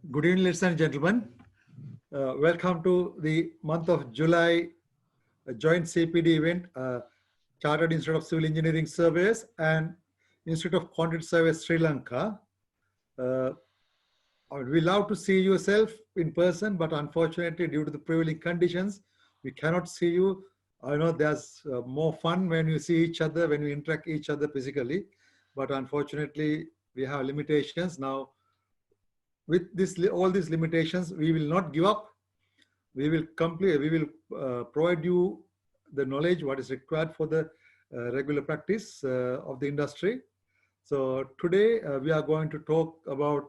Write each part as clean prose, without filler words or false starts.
Good evening, ladies and gentlemen. Welcome to the month of July joint CPD event, Chartered Institute of Civil Engineering Surveyors and Institute of Quantity Surveyors Sri Lanka. Uh, we love to see yourself in person, but unfortunately, due to the prevailing conditions, we cannot see you. I know there's more fun when you see each other, when we interact each other physically, but unfortunately, we have limitations now. With all these limitations, we will not give up. We will provide you the knowledge what is required for the regular practice of the industry. So today we are going to talk about,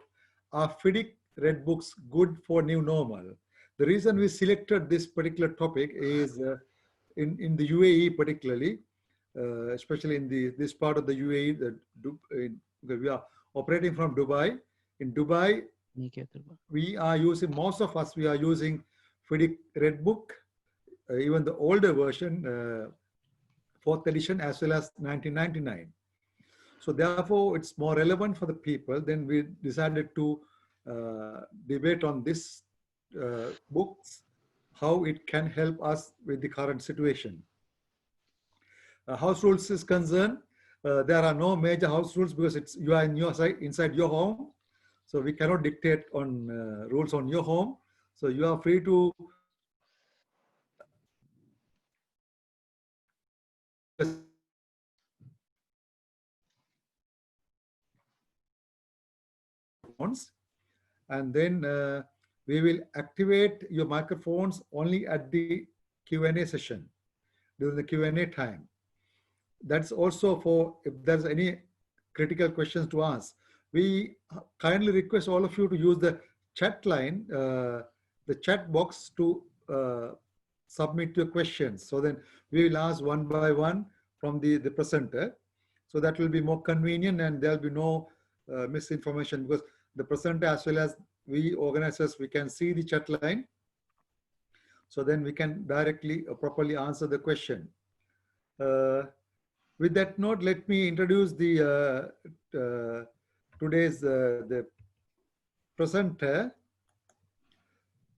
are FIDIC Red Books good for new normal? The reason we selected this particular topic is in the UAE particularly, especially in this part of the UAE, we are operating from Dubai. In Dubai, most of us, we are using FIDIC Red Book, even the older version, 4th edition, as well as 1999. So therefore, it's more relevant for the people. Then we decided to debate on this books, how it can help us with the current situation. House rules is concerned, there are no major house rules because you are inside your home. So we cannot dictate on rules on your home. So you are free to and then we will activate your microphones only at the Q&A session, during the Q&A time. That's also for if there's any critical questions to ask. We kindly request all of you to use the chat line, the chat box to submit your questions. So then we will ask one by one from the presenter. So that will be more convenient and there'll be no misinformation, because the presenter as well as we organizers, we can see the chat line. So then we can directly, properly answer the question. With that note, let me introduce the today's the presenter,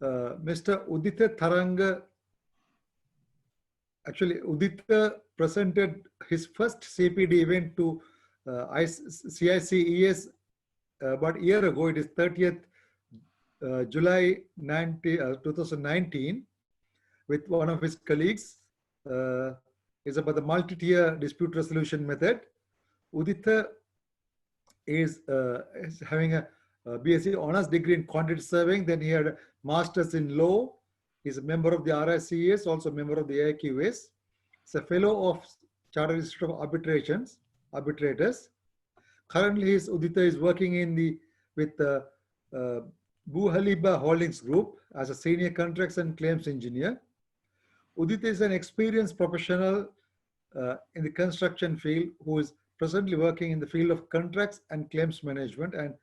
Mr. Udita Tharanga. Actually, Udita presented his first CPD event to CICES about a year ago. It is 30th July 2019 with one of his colleagues. Is about the multi-tier dispute resolution method. Udita is having a BSc honors degree in quantity surveying. Then he had a master's in law. He's a member of the RICS, also a member of the AIQS. He's a fellow of Chartered Institute of Arbitrators. Currently, Udita is working with the Buhaliba Holdings Group as a senior contracts and claims engineer. Udita is an experienced professional in the construction field who is presently working in the field of contracts and claims management and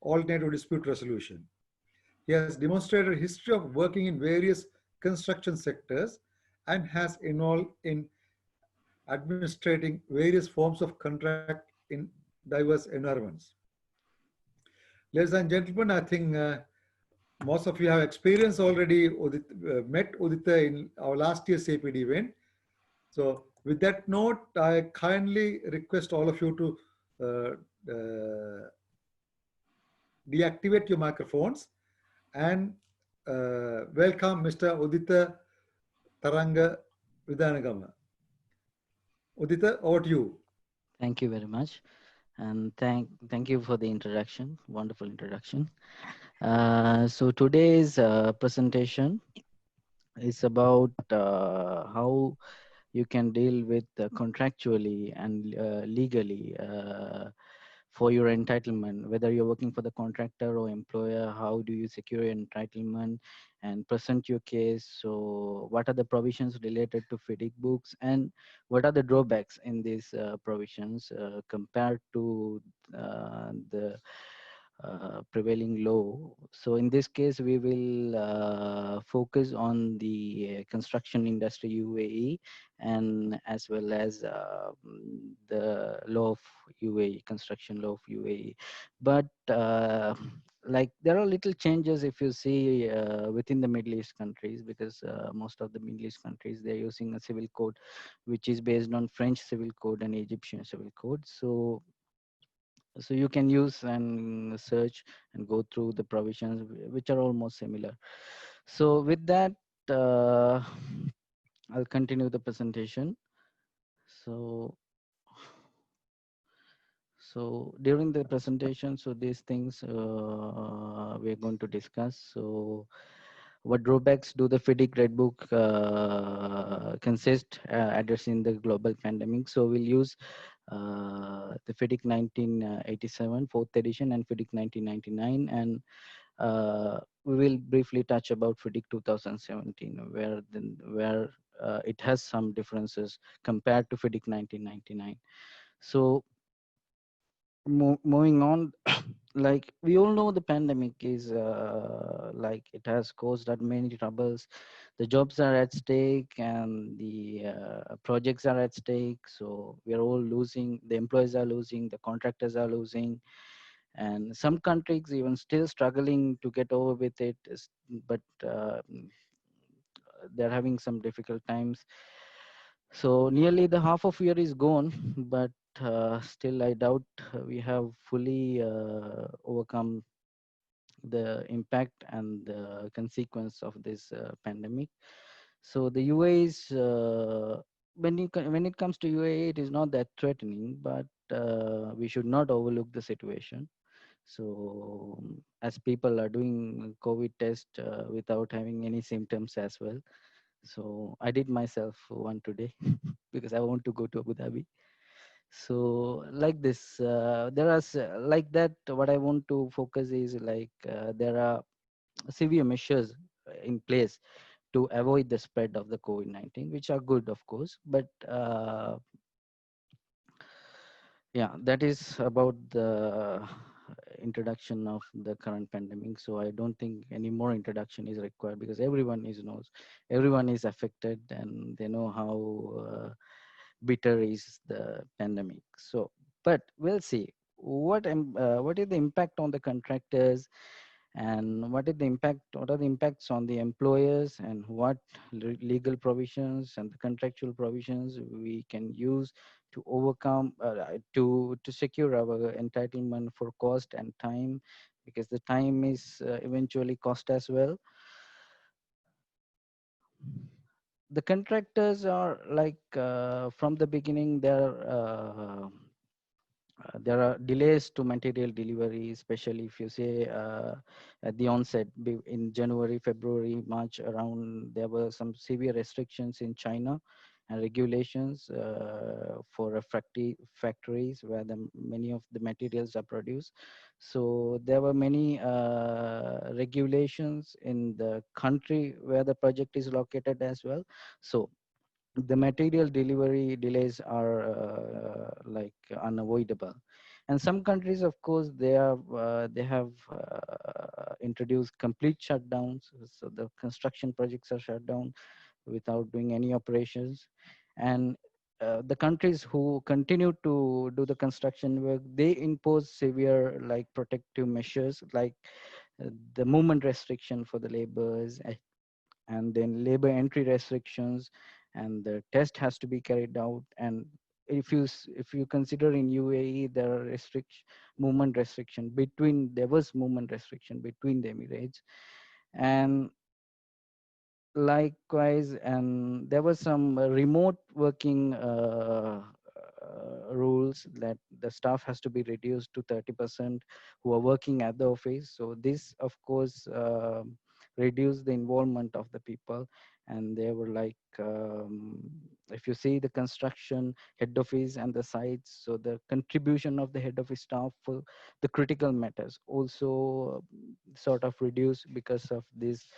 alternative dispute resolution. He has demonstrated a history of working in various construction sectors and has involved in administrating various forms of contract in diverse environments. Ladies and gentlemen, I think most of you have experienced already, met Udita in our last year's CPD event. So with that note, I kindly request all of you to deactivate your microphones and welcome Mr. Udita Tharanga Vidhanagama. Udita, over to you. Thank you very much. And thank you for the introduction, wonderful introduction. So today's presentation is about how you can deal with contractually and legally for your entitlement, whether you're working for the contractor or employer. How do you secure your entitlement and present your case? So what are the provisions related to FIDIC books, and what are the drawbacks in these provisions compared to the prevailing law? So in this case, we will focus on the construction industry UAE, and as well as the law of UAE, construction law of UAE. But like there are little changes if you see within the Middle East countries, because most of the Middle East countries, they're using a civil code which is based on French civil code and Egyptian civil code. So you can use and search and go through the provisions which are almost similar. So with that, uh, I'll continue the presentation. So during the presentation, so these things we're going to discuss. So what drawbacks do the FIDIC Red Book consist addressing the global pandemic? So we'll use the FIDIC 1987 fourth edition and FIDIC 1999, and we will briefly touch about FIDIC 2017, where it has some differences compared to FIDIC 1999. So moving on, like we all know, the pandemic is like it has caused that many troubles. The jobs are at stake and the projects are at stake. So we are all losing. The employees are losing. The contractors are losing, and some countries even still struggling to get over with it. But they're having some difficult times. So nearly the half of year is gone, but still I doubt we have fully overcome the impact and the consequence of this pandemic. So the UAE is, when it comes to UAE, it is not that threatening, but we should not overlook the situation. So as people are doing COVID test without having any symptoms as well. So I did myself one today because I want to go to Abu Dhabi. So like this, there are like that. What I want to focus is like there are severe measures in place to avoid the spread of the COVID-19, which are good, of course. But yeah, that is about the introduction of the current pandemic. So I don't think any more introduction is required, because everyone knows, everyone is affected, and they know how bitter is the pandemic. So, but we'll see what is the impact on the contractors, and what are the impacts on the employers, and what legal provisions and the contractual provisions we can use to overcome to secure our entitlement for cost and time, because the time is eventually cost as well. The contractors are like from the beginning, there are delays to material delivery, especially if you say at the onset in January, February, March around, there were some severe restrictions in China and regulations for factories where many of the materials are produced. So there were many regulations in the country where the project is located as well. So the material delivery delays are like unavoidable, and some countries, of course, they have introduced complete shutdowns. So the construction projects are shut down without doing any operations, and the countries who continue to do the construction work, they impose severe like protective measures, like the movement restriction for the laborers, and then labor entry restrictions, and the test has to be carried out. And if you consider in UAE, there are there was movement restriction between the Emirates, and likewise, and there was some remote working rules that the staff has to be reduced to 30% who are working at the office. So this, of course, reduced the involvement of the people, and they were like, if you see the construction head office and the sites, so the contribution of the head office staff for the critical matters also sort of reduced because of this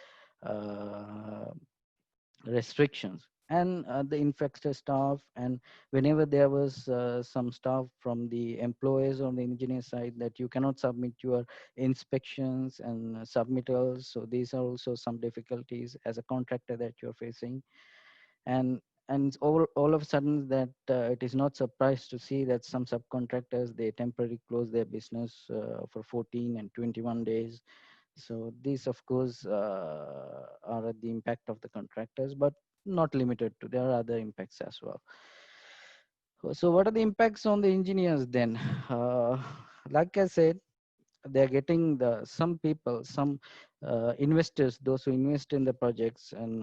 uh, restrictions, and the infected staff. And whenever there was some staff from the employers on the engineer side that you cannot submit your inspections and submittals, so these are also some difficulties as a contractor that you're facing. And and all of a sudden that it is not surprised to see that some subcontractors, they temporarily close their business for 14 and 21 days. So these, of course, are the impact of the contractors, but not limited to. There are other impacts as well. So what are the impacts on the engineers then? Like I said, they're getting some people, some investors, those who invest in the projects, and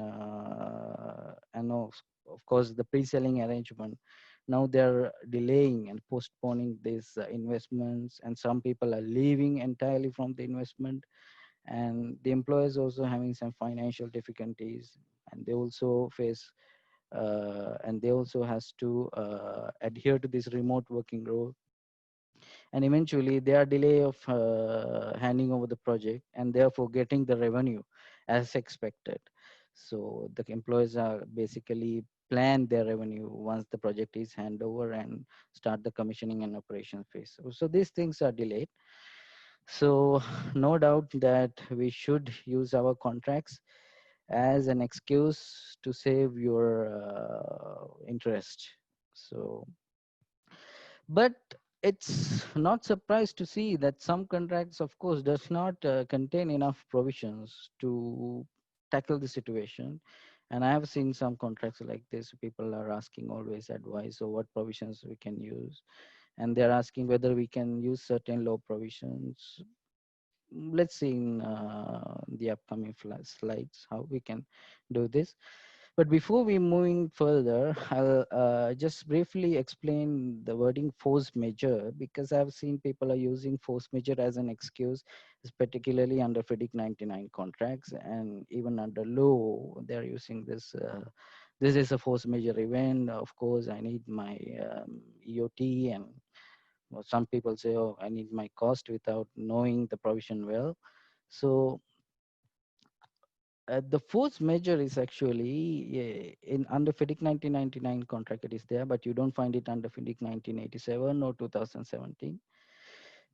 of course the pre-selling arrangement. Now they're delaying and postponing these investments, and some people are leaving entirely from the investment, and the employers also having some financial difficulties, and they also face and they also has to adhere to this remote working rule, and eventually they are delay of handing over the project and therefore getting the revenue as expected. So the employees are basically plan their revenue once the project is hand over and start the commissioning and operation phase. So these things are delayed. So no doubt that we should use our contracts as an excuse to save your interest. So, but it's not surprised to see that some contracts, of course, does not contain enough provisions to tackle the situation. And I have seen some contracts like this. People are asking always advice or what provisions we can use, and they're asking whether we can use certain law provisions. Let's see in the upcoming slides how we can do this. But before we moving further, I'll just briefly explain the wording force majeure, because I've seen people are using force majeure as an excuse, particularly under FIDIC 99 contracts, and even under law, they're using this. This is a force majeure event. Of course, I need my EOT, and some people say, oh, I need my cost, without knowing the provision well. So the force majeure is actually in under FIDIC 1999 contract, it is there, but you don't find it under FIDIC 1987 or 2017.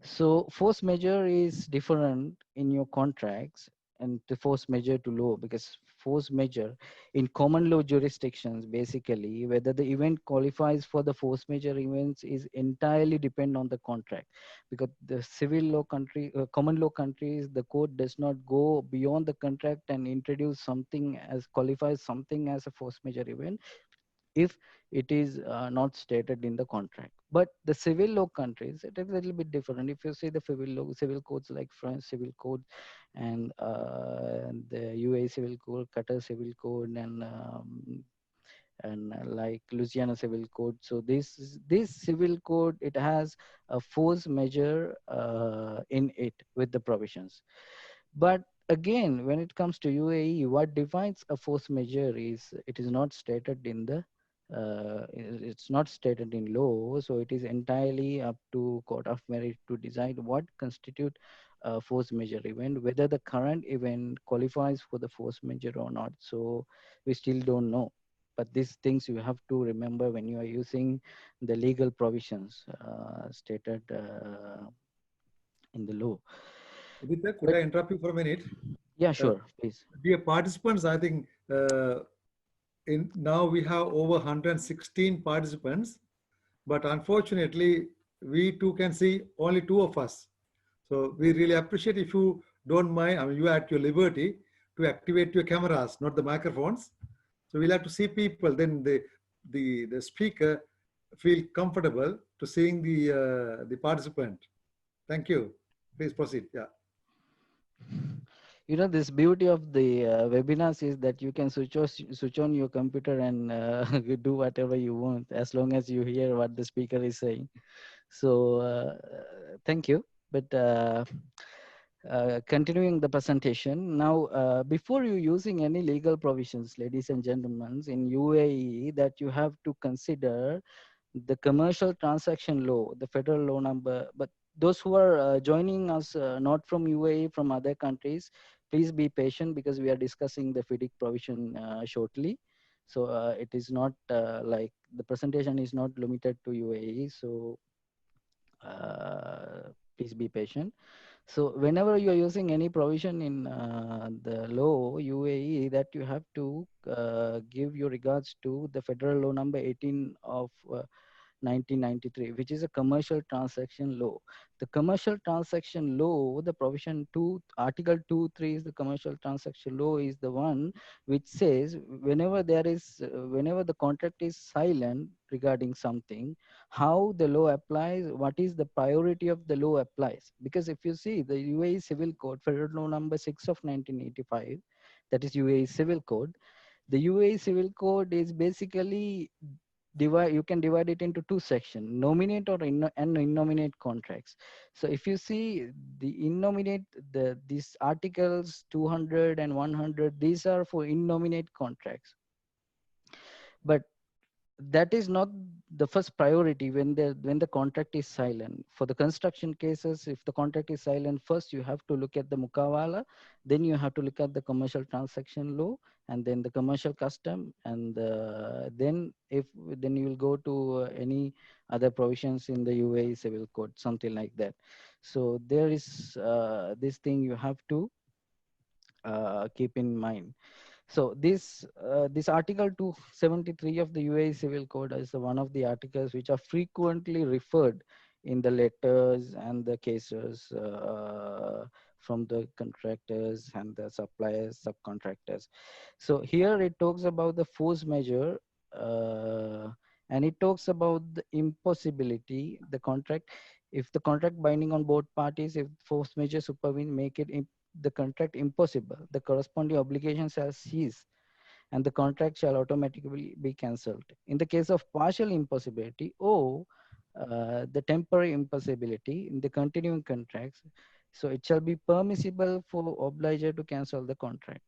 So force majeure is different in your contracts and the force majeure to law, because force majeure in common law jurisdictions, basically whether the event qualifies for the force majeure events is entirely depend on the contract, because the civil law country, common law countries, the court does not go beyond the contract and introduce something as qualifies something as a force majeure event if it is not stated in the contract. But the civil law countries, it is a little bit different. If you see the civil law, civil codes like French civil code, and the UAE civil code, Qatar civil code, and like Louisiana civil code. So this civil code, it has a force majeure in it with the provisions. But again, when it comes to UAE, what defines a force majeure is it is not stated in the it's not stated in law, so it is entirely up to court of merit to decide what constitute a force majeure event, whether the current event qualifies for the force majeure or not. So we still don't know. But these things you have to remember when you are using the legal provisions stated in the law. Udita, could But I interrupt you for a minute? yeah, Uh, sure, please. Dear participants, I think in now we have over 116 participants, but unfortunately, we too can see only two of us. So we really appreciate if you don't mind, I mean, you are at your liberty to activate your cameras, not the microphones. So we'll have to see people, then the speaker feel comfortable to seeing the participant. Thank you. Please proceed. Yeah. You know, this beauty of the webinars is that you can switch on your computer and you do whatever you want as long as you hear what the speaker is saying. So thank you. But continuing the presentation now, before you using any legal provisions, ladies and gentlemen, in UAE, that you have to consider the commercial transaction law, the federal law number. But those who are joining us not from UAE, from other countries, please be patient, because we are discussing the FIDIC provision shortly. So it is not like the presentation is not limited to UAE. So please be patient. So whenever you are using any provision in the law UAE, that you have to give your regards to the federal law number 18 of 1993, which is a commercial transaction law. The commercial transaction law, the provision 2, Article 2.3 is the commercial transaction law, is the one which says whenever the contract is silent regarding something, how the law applies, what is the priority of the law applies. Because if you see the UAE Civil Code, Federal Law number 6 of 1985, that is UAE Civil Code. The UAE Civil Code is basically divide, you can divide it into two sections: nominate or and innominate contracts. So if you see the innominate, these articles 200 and 100, these are for innominate contracts. But that is not the first priority when the contract is silent. For the construction cases, if the contract is silent, first you have to look at the mukawala, then you have to look at the commercial transaction law, and then the commercial custom, and then you will go to any other provisions in the UAE Civil Code, something like that. So there is this thing you have to keep in mind. So this Article 273 of the UAE Civil Code is one of the articles which are frequently referred in the letters and the cases from the contractors and the suppliers, subcontractors. So here it talks about the force majeure, uh, and it talks about the impossibility, the contract, if the contract binding on both parties, if force majeure supervene, make it the contract impossible, the corresponding obligation shall cease and the contract shall automatically be cancelled. In the case of partial impossibility or the temporary impossibility in the continuing contracts, so it shall be permissible for obliger to cancel the contract,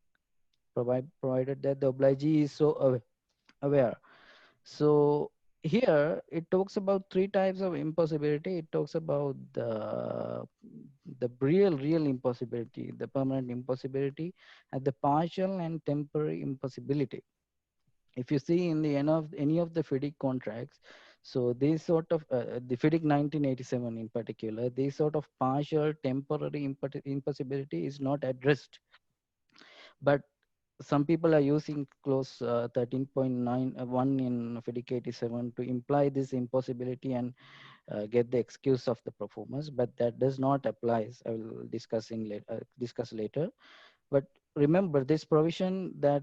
provided that the obligee is so aware. So here it talks about three types of impossibility. It talks about the real impossibility, the permanent impossibility, and the partial and temporary impossibility. If you see in the end of any of the FIDIC contracts, so these sort of the FIDIC 1987 in particular, this sort of partial temporary impossibility is not addressed. But some people are using clause 13.91 in FIDIC 87 to imply this impossibility and get the excuse of the performance, but that does not apply. I will discuss later. But remember this provision that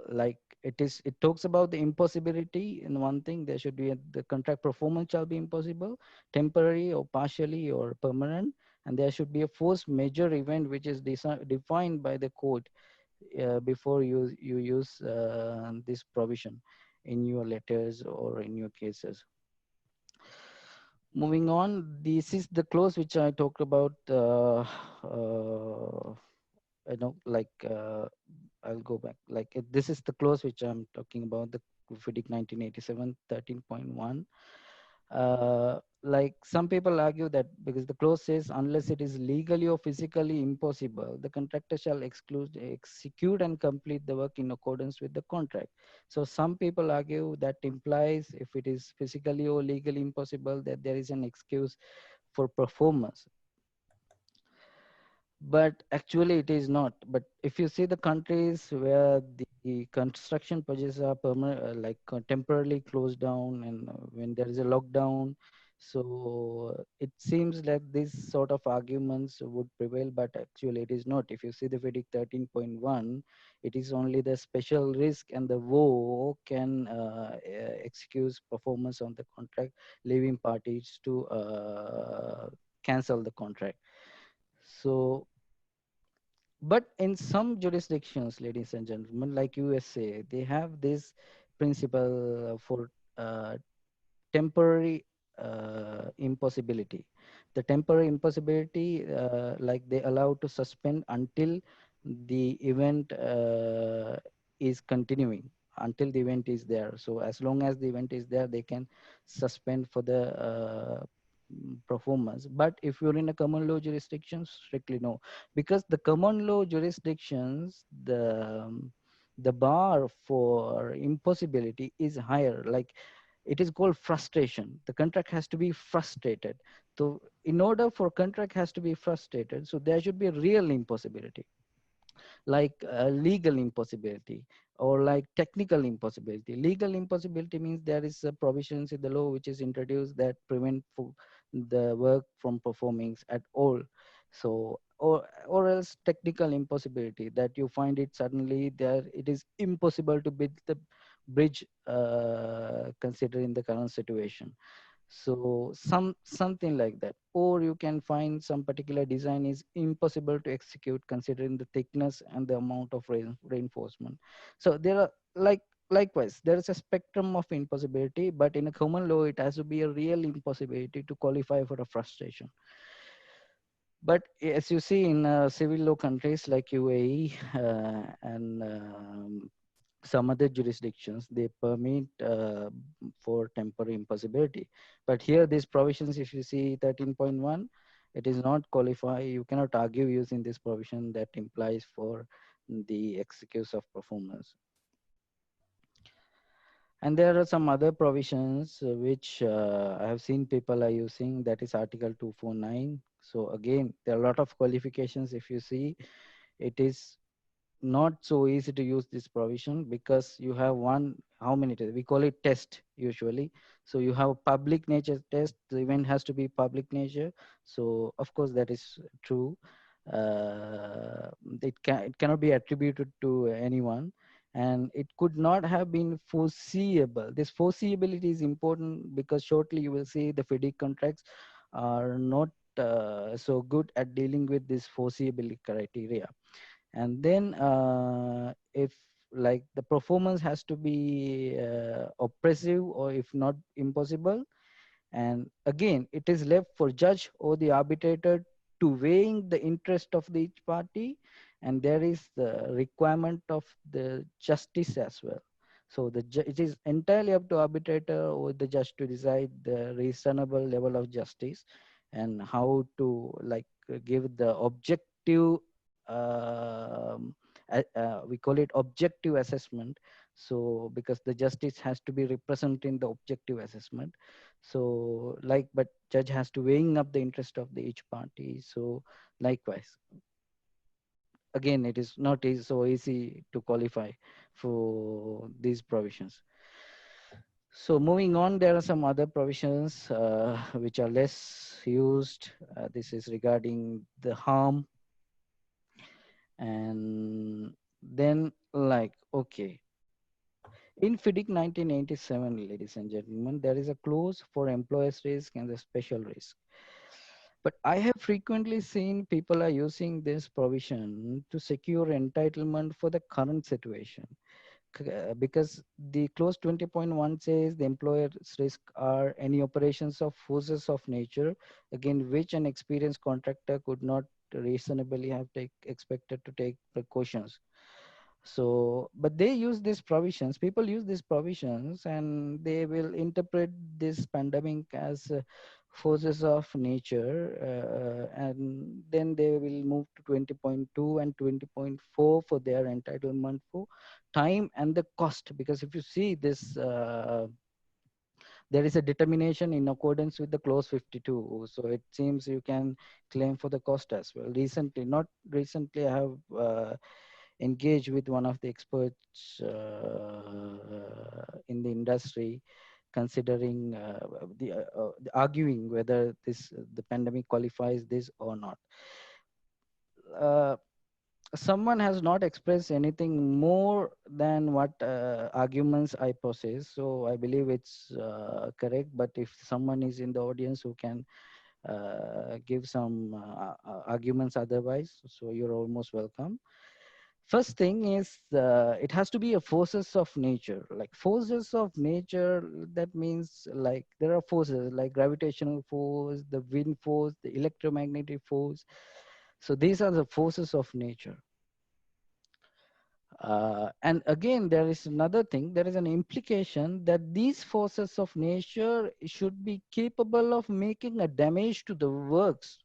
like it talks about the impossibility in one thing. There should be the contract performance shall be impossible, temporary or partially or permanent, and there should be a force majeure event which is defined by the court before you use this provision in your letters or in your cases. Moving on, this is the clause which I talked about. Like I'll go back. Like this is the clause which I'm talking about, the FIDIC 1987 13.1. Like some people argue that because the clause says unless it is legally or physically impossible, the contractor shall execute and complete the work in accordance with the contract. So some people argue that implies if it is physically or legally impossible, that there is an excuse for performance. But actually it is not. But if you see the countries where the construction projects are temporarily closed down, and when there is a lockdown, so it seems like this sort of arguments would prevail, but actually it is not. If you see the FIDIC 13.1, it is only the special risk and the woe can excuse performance on the contract, leaving parties to cancel the contract. So, but in some jurisdictions, ladies and gentlemen, like USA, they have this principle for temporary impossibility. The temporary impossibility, like they allow to suspend until the event is continuing, until the event is there. So as long as the event is there, they can suspend for the performance. But if you're in a common law jurisdiction, strictly no, because the common law jurisdictions, the bar for impossibility is higher. Like it is called frustration. The contract has to be frustrated So in order for contract has to be frustrated, so there should be a real impossibility, like legal impossibility or like technical impossibility. Legal impossibility means there is a provisions in the law which is introduced that prevent the work from performing at all. So or else technical impossibility, that you find it suddenly there it is impossible to build the bridge considering the current situation. So something like that, or you can find some particular design is impossible to execute considering the thickness and the amount of reinforcement. So there are likewise there is a spectrum of impossibility, but in a common law it has to be a real impossibility to qualify for a frustration. But as you see in civil law countries like UAE and some other jurisdictions, they permit for temporary impossibility. But here these provisions, if you see 13.1, it is not qualify. You cannot argue using this provision that implies for the excuse of performance. And there are some other provisions which I have seen people are using, that is Article 249. So again, there are a lot of qualifications. If you see, it is not so easy to use this provision because you have one, how many tests? We call it test usually. So you have a public nature test. The event has to be public nature. So of course that is true. It cannot be attributed to anyone, and it could not have been foreseeable. This foreseeability is important because shortly you will see the FIDIC contracts are not so good at dealing with this foreseeability criteria. And then if like the performance has to be oppressive or if not impossible, and again it is left for judge or the arbitrator to weighing the interest of the each party, and there is the requirement of the justice as well. So it is entirely up to arbitrator or the judge to decide the reasonable level of justice and how to like give the objective we call it objective assessment. So because the justice has to be representing the objective assessment, so like but judge has to weighing up the interest of the each party. So likewise again it is not so easy to qualify for these provisions. So moving on, there are some other provisions which are less used. This is regarding the harm. And then like okay, in FIDIC 1987, ladies and gentlemen, there is a clause for employer's risk and the special risk. But I have frequently seen people are using this provision to secure entitlement for the current situation. Because the clause 20.1 says the employer's risk are any operations of forces of nature against which an experienced contractor could not reasonably have expected to take precautions. So but they use these provisions, people use these provisions, and they will interpret this pandemic as forces of nature, and then they will move to 20.2 and 20.4 for their entitlement for time and the cost. Because if you see this there is a determination in accordance with the clause 52, so it seems you can claim for the cost as well. Recently, not recently, I have engage with one of the experts in the industry, considering the arguing whether the pandemic qualifies this or not. Someone has not expressed anything more than what arguments I possess, so I believe it's correct. But if someone is in the audience who can give some arguments otherwise, so you're almost welcome. First thing is it has to be a forces of nature. Like forces of nature, that means like there are forces like gravitational force, the wind force, the electromagnetic force. So these are the forces of nature. And again, there is another thing, there is an implication that these forces of nature should be capable of making a damage to the works.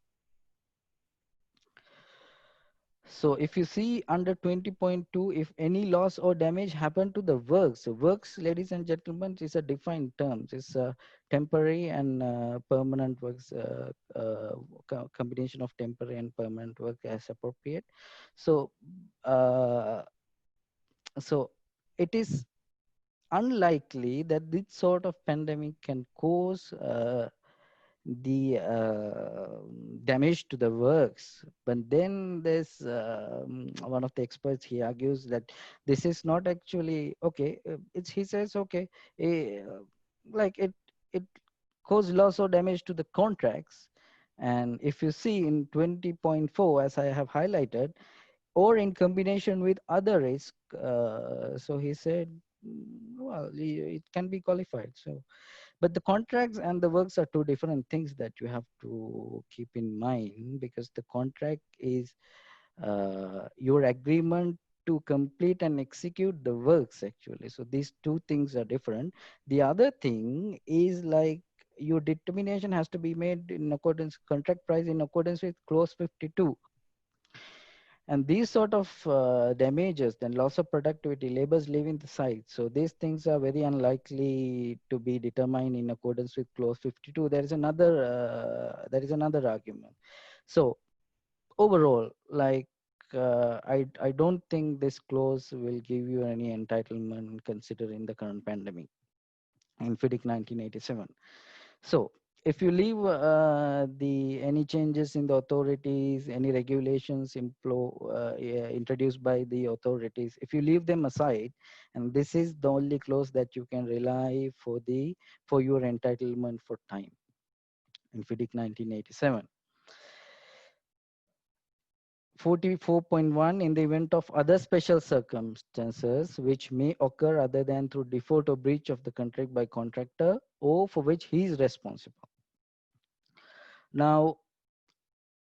So if you see under 20.2, if any loss or damage happen to the works, so works, ladies and gentlemen, is a defined term. It's a temporary and permanent works, combination of temporary and permanent work as appropriate. So, so it is unlikely that this sort of pandemic can cause the damage to the works. But then there's one of the experts, he argues that this is not actually okay. It's, he says, okay, like it cause loss or damage to the contracts. And if you see in 20.4, as I have highlighted, or in combination with other risk, so he said, well, it can be qualified. So but the contracts and the works are two different things that you have to keep in mind, because the contract is your agreement to complete and execute the works actually. So these two things are different. The other thing is like your determination has to be made in accordance, contract price in accordance with clause 52. And these sort of damages, then loss of productivity, labors leaving the site. So these things are very unlikely to be determined in accordance with clause 52. There is another argument. So overall, like I don't think this clause will give you any entitlement considering the current pandemic in FIDIC 1987. So if you leave the any changes in the authorities, any regulations introduced by the authorities, if you leave them aside, and this is the only clause that you can rely for your entitlement for time in FIDIC 1987. 44.1, in the event of other special circumstances which may occur other than through default or breach of the contract by contractor or for which he is responsible. Now,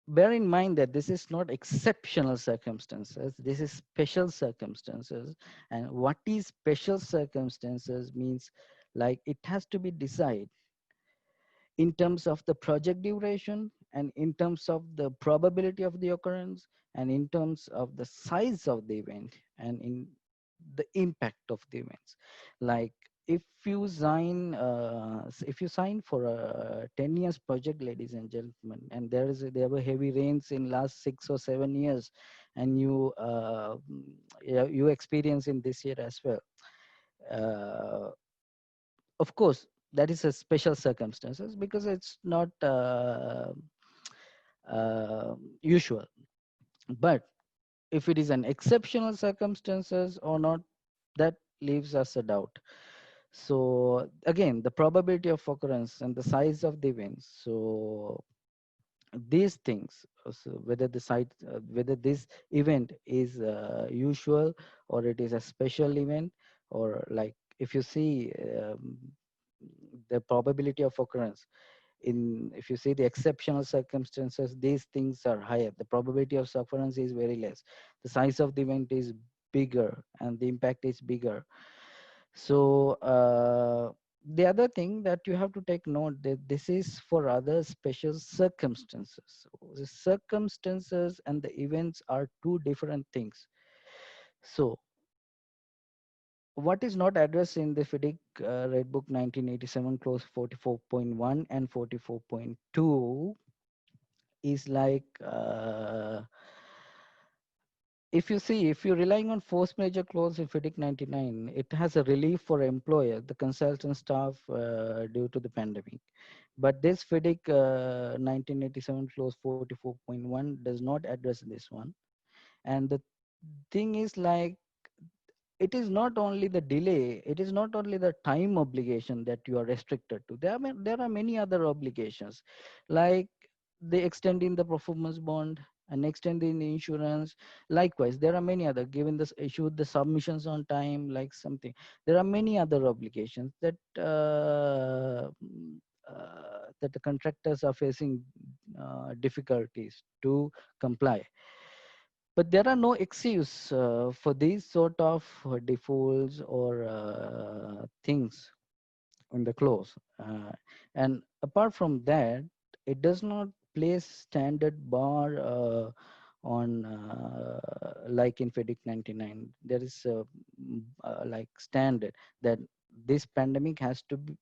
bear in mind that this is not exceptional circumstances, this is special circumstances. And what is special circumstances means, like, it has to be decided in terms of the project duration and in terms of the probability of the occurrence and in terms of the size of the event and in the impact of the events. Like if you sign for a 10 years project, ladies and gentlemen, and there were heavy rains in last 6 or 7 years, and you experience in this year as well, uh, of course that is a special circumstances because it's not usual. But if it is an exceptional circumstances or not, that leaves us a doubt. So again, the probability of occurrence and the size of the events. So these things, so whether this event is usual or it is a special event, or like if you see the probability of occurrence in, if you see the exceptional circumstances, these things are higher, the probability of occurrence is very less, the size of the event is bigger and the impact is bigger. So the other thing that you have to take note that this is for other special circumstances. So the circumstances and the events are two different things. So what is not addressed in the FIDIC Red Book 1987 clause 44.1 and 44.2 is like if you see, if you're relying on force major clause in FIDIC 99, it has a relief for employer, the consultant staff due to the pandemic. But this FIDIC 1987 clause 44.1 does not address this one. And the thing is like, it is not only the delay, it is not only the time obligation that you are restricted to. There are many other obligations, like they extending the performance bond and extending the insurance. Likewise, there are many other, given this issue, the submissions on time, like something. There are many other obligations that that the contractors are facing difficulties to comply. But there are no excuse for these sort of defaults or things in the clause. And apart from that, it does not place standard bar on like in FEDIC 99. There is like standard that this pandemic has to be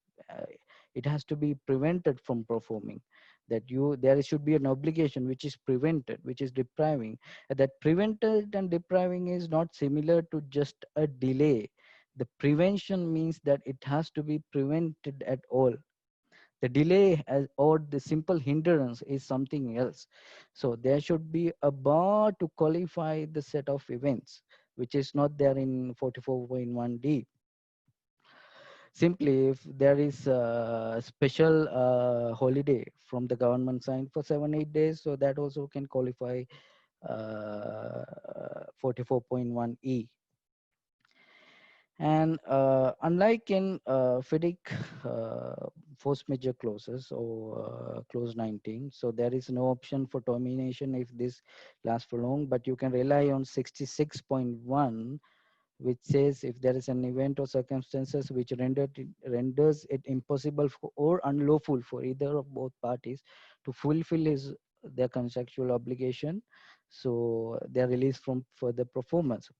it has to be prevented from performing, that there should be an obligation which is prevented, which is depriving. That prevented and depriving is not similar to just a delay. The prevention means that it has to be prevented at all. The delay or the simple hindrance is something else. So there should be a bar to qualify the set of events, which is not there in 44.1D. Simply, if there is a special holiday from the government side for 7-8 days, so that also can qualify 44.1E. And unlike in FIDIC force major clauses or clause 19, so there is no option for termination if this lasts for long, but you can rely on 66.1, which says if there is an event or circumstances which renders it impossible or unlawful for either of both parties to fulfill their contractual obligation, so they are released from further performance.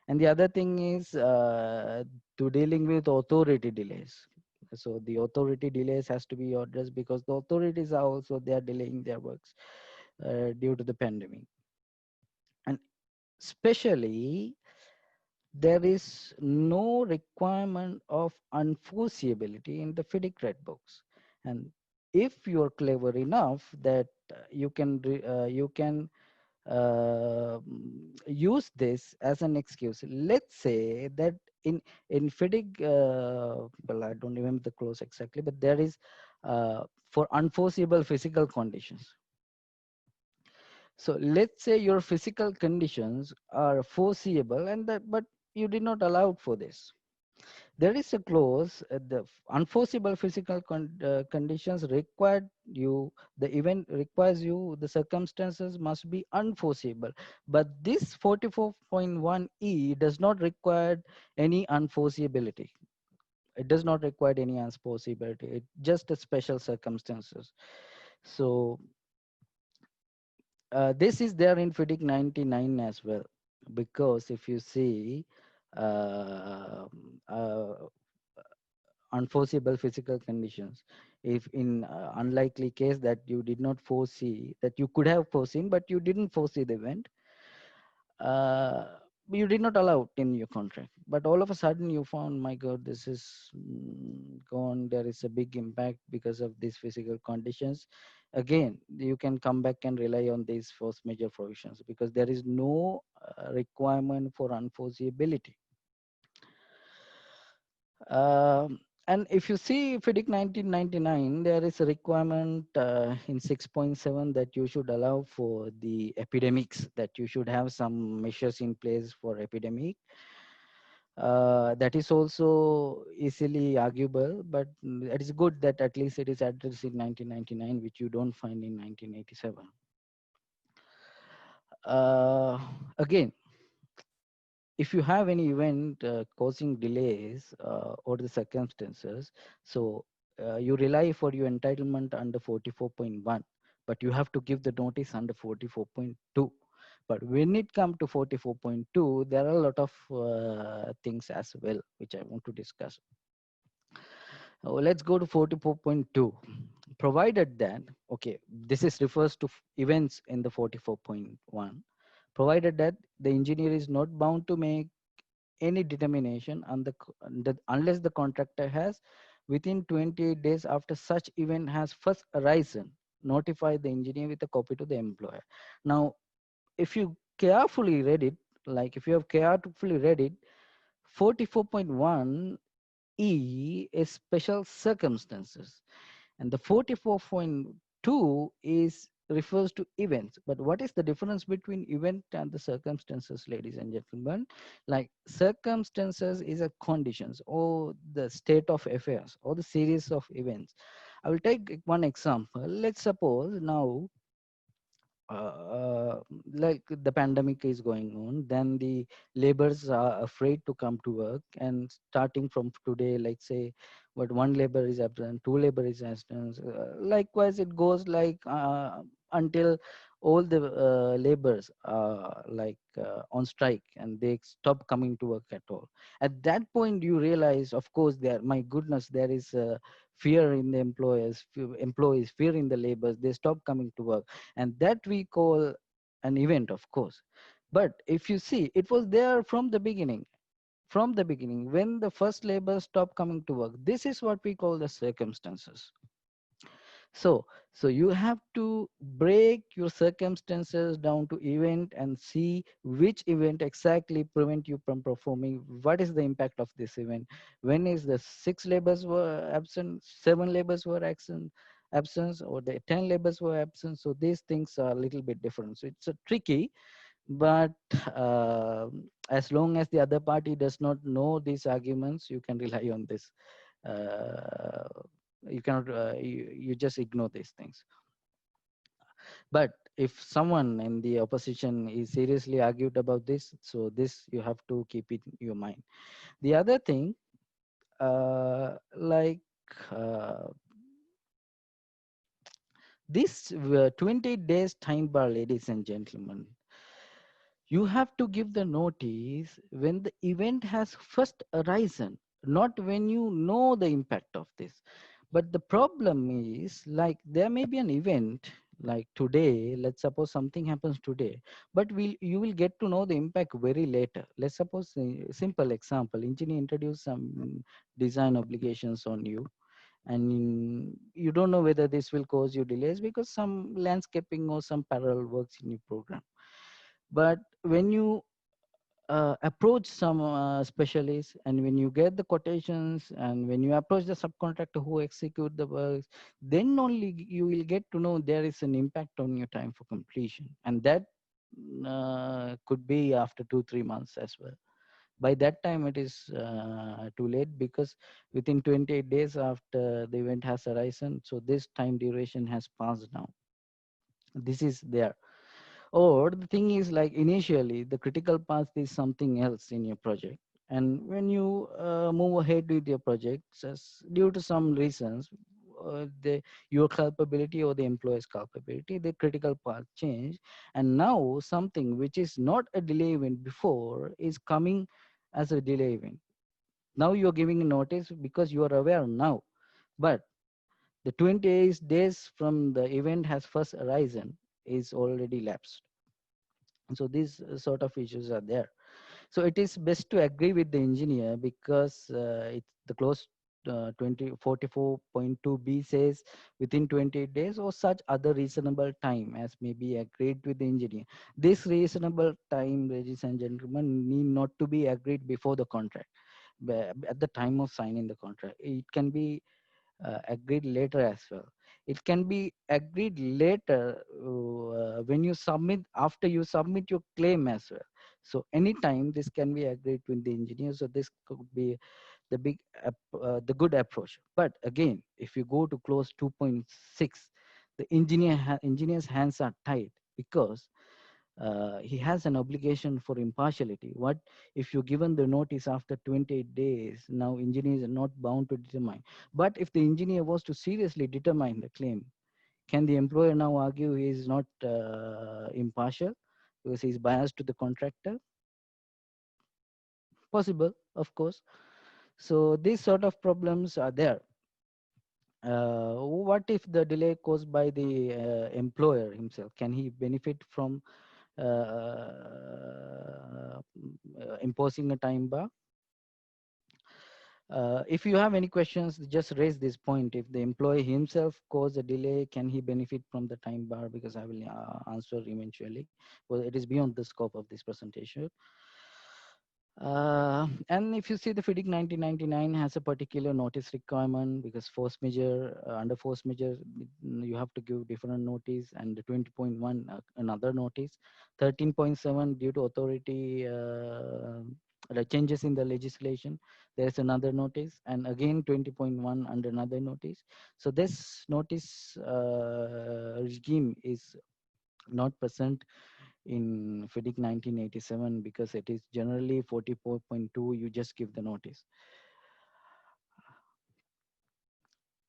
And the other thing is to dealing with authority delays. So the authority delays has to be addressed because the authorities are also, they are delaying their works due to the pandemic. And especially, there is no requirement of enforceability in the FIDIC Red Books. And if you're clever enough that you can use this as an excuse. Let's say that in FIDIC, well, I don't remember the clause exactly, but there is for unforeseeable physical conditions. So let's say your physical conditions are foreseeable, and that, but you did not allow for this. There is a clause, the unforeseeable physical conditions required you, the event requires you, the circumstances must be unforeseeable. But this 44.1E does not require any unforeseeability. It does not require any unforeseeability. It just a special circumstances. So this is there in FIDIC 99 as well, because if you see uh, uh, unforeseeable physical conditions, if in unlikely case that you did not foresee, that you could have foreseen but you didn't foresee the event, uh, you did not allow it in your contract, but all of a sudden you found, my god, this is gone, there is a big impact because of these physical conditions. Again, you can come back and rely on these force major provisions because there is no requirement for unforeseeability. And if you see FIDIC 1999, there is a requirement in 6.7 that you should allow for the epidemics, that you should have some measures in place for epidemic. That is also easily arguable, but it is good that at least it is addressed in 1999, which you don't find in 1987. Again, if you have any event causing delays or the circumstances, so you rely for your entitlement under 44.1, but you have to give the notice under 44.2. But when it comes to 44.2, there are a lot of things as well, which I want to discuss. Let's go to 44.2. Provided that, okay, this is refers to events in the 44.1, provided that the engineer is not bound to make any determination on unless the contractor has, within 28 days after such event has first arisen, notify the engineer with a copy to the employer. Now, if you carefully read it, like if you have carefully read it, 44.1 E is special circumstances, and the 44.2 is refers to events. But what is the difference between event and the circumstances, ladies and gentlemen? Like circumstances is a conditions or the state of affairs or the series of events. I will take one example. Let's suppose now like the pandemic is going on, then the laborers are afraid to come to work, and starting from today, like say, but one labor is absent, two labor is absent, likewise it goes like until all the laborers are like on strike and they stop coming to work at all. At that point, you realize, of course, there, my goodness, there is fear in the employees, fear in the laborers. They stop coming to work, and that we call an event, of course. But if you see, it was there from the beginning. From the beginning, when the first laborers stop coming to work, this is what we call the circumstances. So so you have to break your circumstances down to event and see which event exactly prevent you from performing. What is the impact of this event? When is the 6 labors were absent, 7 labors were absence, or the 10 labors were absent? So these things are a little bit different. So it's a tricky, but uh, as long as the other party does not know these arguments, you can rely on this. uh, you cannot you just ignore these things. But if someone in the opposition is seriously argued about this, so this you have to keep it in your mind. The other thing, like uh, this 20 days time bar, ladies and gentlemen, you have to give the notice when the event has first arisen, not when you know the impact of this. But the problem is, like, there may be an event like today. Let's suppose something happens today, but you will get to know the impact very later. Let's suppose a simple example: engineer introduce some design obligations on you, and you don't know whether this will cause you delays because some landscaping or some parallel works in your program. But when you approach some specialists, and when you get the quotations, and when you approach the subcontractor who execute the works, then only you will get to know there is an impact on your time for completion. And that could be after 2 3 months as well. By that time it is too late, because within 28 days after the event has arisen, so this time duration has passed now. This is there. Or the thing is, like, initially the critical path is something else in your project, and when you move ahead with your project, due to some reasons, your culpability or the employer's culpability, the critical path change, and now something which is not a delay event before is coming as a delay event. Now you're giving a notice because you are aware now, but the 28 days from the event has first arisen is already lapsed. So these sort of issues are there. So it is best to agree with the engineer, because it's the clause 2044.2b says within 28 days or such other reasonable time as may be agreed with the engineer. This reasonable time, ladies and gentlemen, need not to be agreed before the contract, at the time of signing the contract. It can be agreed later as well. It can be agreed later when you submit, after you submit your claim as well. So anytime this can be agreed with the engineer. So this could be the good approach. But again, if you go to clause 2.6, the engineer's hands are tied, because he has an obligation for impartiality. What if you're given the notice after 28 days? Now engineers are not bound to determine. But if the engineer was to seriously determine the claim, can the employer now argue he is not impartial because he's biased to the contractor? Possible, of course. So these sort of problems are there. What if the delay caused by the employer himself? Can he benefit from imposing a time bar? If you have any questions, just raise this point. If the employee himself caused a delay, can he benefit from the time bar? Because I will answer eventually. Well, it is beyond the scope of this presentation. And if you see, the FIDIC 1999 has a particular notice requirement, because force majeure, under force majeure, you have to give different notice, and the 20.1 another notice, 13.7 due to authority the changes in the legislation, there's another notice, and again 20.1 under another notice. So this notice regime is not present in FIDIC 1987, because it is generally 44.2, you just give the notice.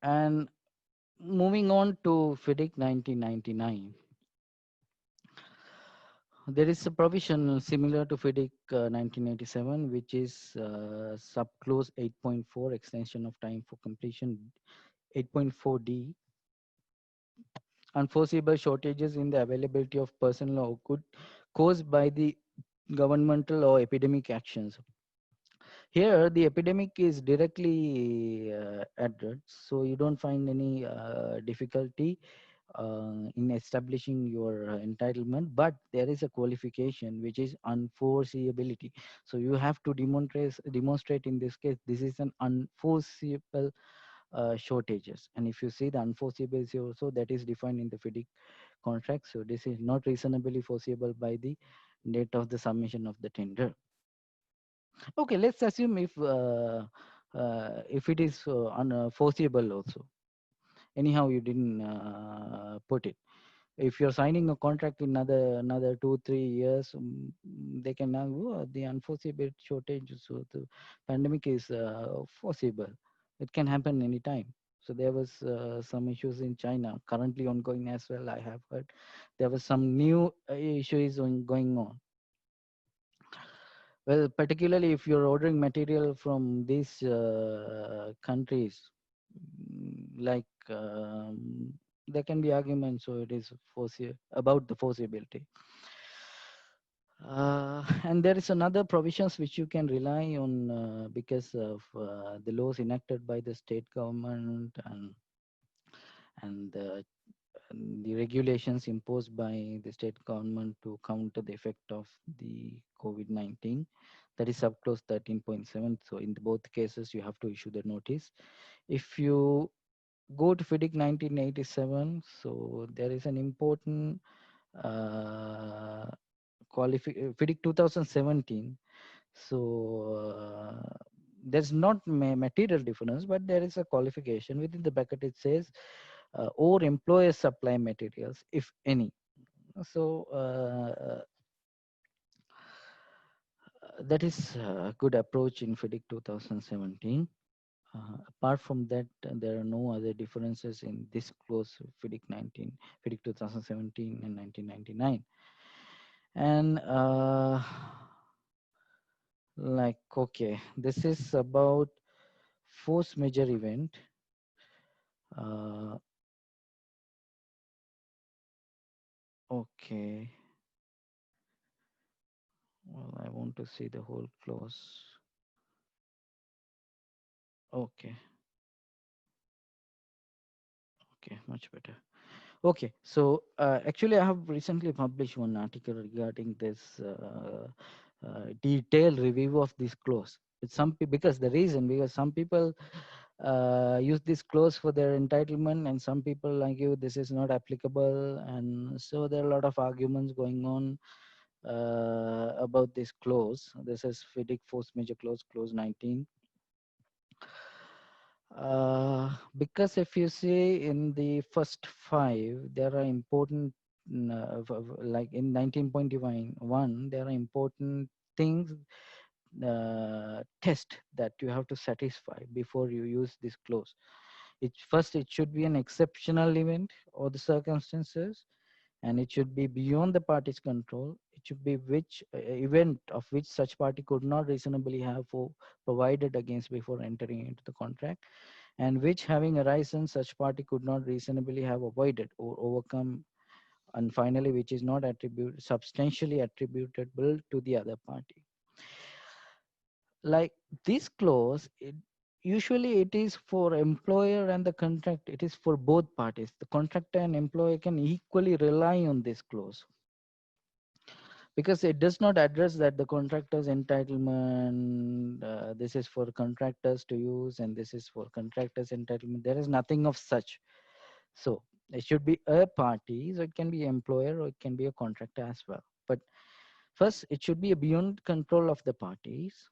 And moving on to FIDIC 1999, There is a provision similar to FIDIC 1987, which is subclause 8.4, extension of time for completion 8.4D, unforeseeable shortages in the availability of personnel or good caused by the governmental or epidemic actions. Here, the epidemic is directly addressed, so you don't find any difficulty in establishing your entitlement, but there is a qualification which is unforeseeability. So you have to demonstrate in this case this is an unforeseeable shortages. And if you see the unforeseeability also, that is defined in the FIDIC contract. So this is not reasonably foreseeable by the date of the submission of the tender. Okay, let's assume if it is unforeseeable also. Anyhow, you didn't put it. If you're signing a contract in another 2-3 years, they can now the unforeseeable shortage. So the pandemic is foreseeable. It can happen anytime. So there was some issues in China currently ongoing as well. I have heard there was some new issues going on. Well, particularly if you're ordering material from these countries, like there can be arguments, so it is about the foreseeability. And there is another provisions which you can rely on because of the laws enacted by the state government and the regulations imposed by the state government to counter the effect of the COVID-19. That is subclause 13.7. So in both cases, you have to issue the notice. If you go to FIDIC 1987, so there is an important FIDIC 2017. So there's not material difference, but there is a qualification within the bracket. It says or employer supply materials, if any. So that is a good approach in FIDIC 2017. Apart from that, there are no other differences in this clause FIDIC 2017 and 1999. And like, okay, this is about force majeure event. Okay. Well, I want to see the whole clause. Okay. Okay, much better. Okay, so actually I have recently published one article regarding this detailed review of this clause. It's because some people use this clause for their entitlement, and some people argue this is not applicable, and so there are a lot of arguments going on about this clause. This is FIDIC force majeure clause, clause 19. Because if you see in the first 5, there are important, like in 19.1, there are important things, test that you have to satisfy before you use this clause. First, it should be an exceptional event or the circumstances, and it should be beyond the party's control. It should be which event of which such party could not reasonably have provided against before entering into the contract, and which having arisen such party could not reasonably have avoided or overcome, and finally which is not substantially attributable to the other party. Like this clause, usually it is for employer and the contract, it is for both parties. The contractor and employer can equally rely on this clause, because it does not address that the contractor's entitlement, this is for contractors to use and this is for contractors entitlement. There is nothing of such. So it should be a party, so it can be employer or it can be a contractor as well. But first, it should be beyond control of the parties.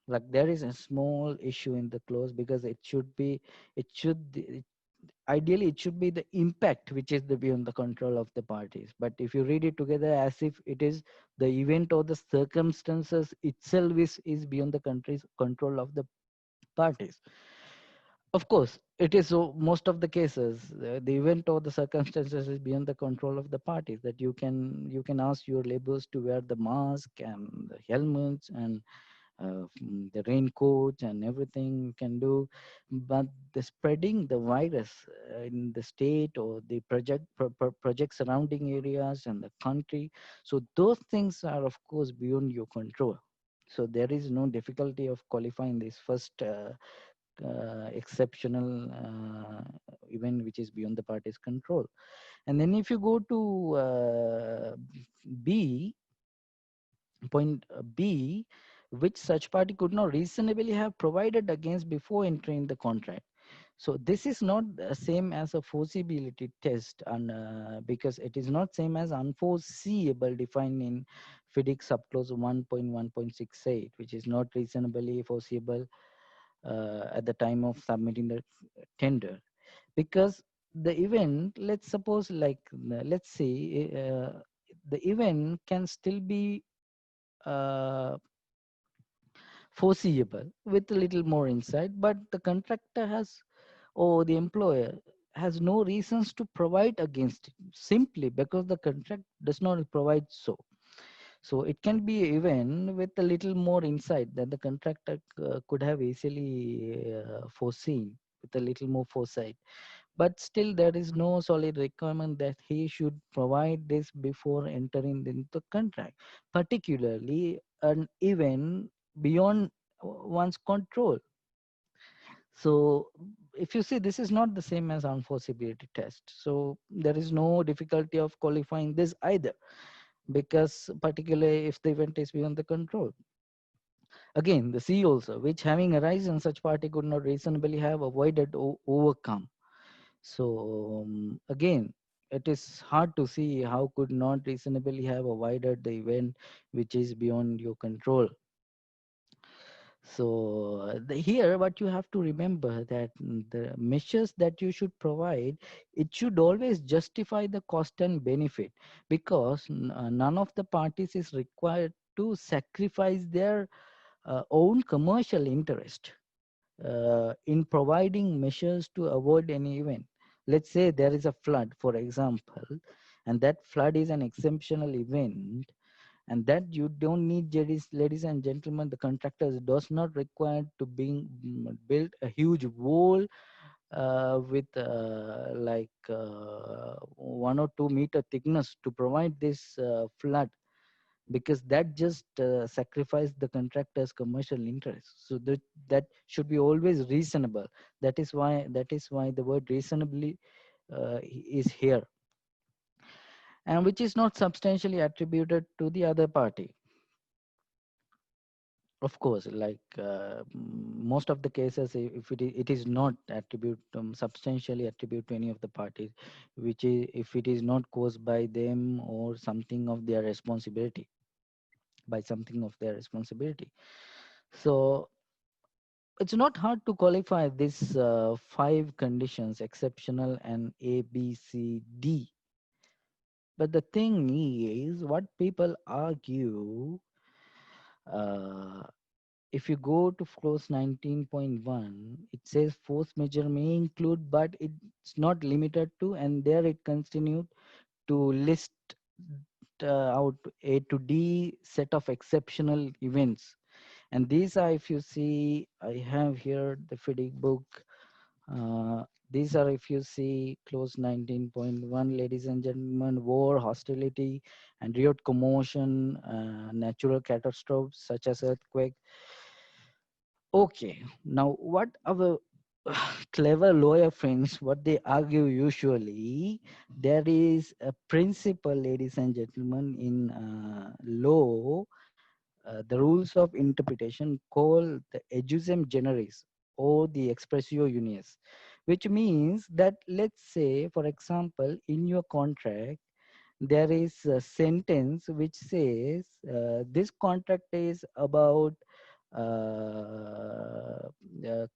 Like there is a small issue in the clause, because it should ideally it should be the impact which is beyond the control of the parties. But if you read it together as if it is the event or the circumstances itself is beyond the country's control of the parties. Of course, it is so most of the cases, the event or the circumstances is beyond the control of the parties. That you can ask your laborers to wear the mask and the helmets and the raincoats and everything you can do, but the spreading the virus in the state or the project surrounding areas and the country, so those things are of course beyond your control. So there is no difficulty of qualifying this first exceptional event which is beyond the party's control. And then if you go to B, point B, which such party could not reasonably have provided against before entering the contract. So this is not the same as a foreseeability test, and because it is not same as unforeseeable defined in FIDIC subclause 1.1.68, which is not reasonably foreseeable at the time of submitting the tender. Because the event, let's suppose, like let's say the event can still be uh, foreseeable with a little more insight, but the contractor has, or the employer has no reasons to provide against it simply because the contract does not provide so. So it can be even with a little more insight that the contractor could have easily foreseen with a little more foresight. But still, there is no solid requirement that he should provide this before entering into the contract, particularly an event beyond one's control. So if you see, this is not the same as unforeseeability test. So there is no difficulty of qualifying this either, because particularly if the event is beyond the control. Again, the C also, which having arisen, such party could not reasonably have avoided or overcome. So again, it is hard to see how could not reasonably have avoided the event which is beyond your control. So here, what you have to remember that the measures that you should provide, it should always justify the cost and benefit, because none of the parties is required to sacrifice their own commercial interest in providing measures to avoid any event. Let's say there is a flood, for example, and that flood is an exceptional event, and that you don't need, ladies and gentlemen, the contractors does not require to build a huge wall with like 1 or 2 meter thickness to provide this flood, because that just sacrifice the contractor's commercial interest. So that should be always reasonable. That is why the word reasonably is here, and which is not substantially attributed to the other party. Of course, like most of the cases, if it is not attribute substantially attribute to any of the parties, which is if it is not caused by them or something of their responsibility, by something of their responsibility. So it's not hard to qualify these 5 conditions: exceptional and A, B, C, D. But the thing is, what people argue, uh, if you go to clause 19.1, it says force majeure may include, but it's not limited to, and there it continued to list out A to D set of exceptional events. And these are, if you see, I have here the FIDIC book. Uh, these are, if you see, clause 19.1, ladies and gentlemen: war, hostility, and riot commotion, natural catastrophes such as earthquake. Okay, now what our clever lawyer friends, what they argue usually, there is a principle, ladies and gentlemen, in law, the rules of interpretation called the ejusdem generis or the expressio unius, which means that, let's say, for example, in your contract, there is a sentence which says this contract is about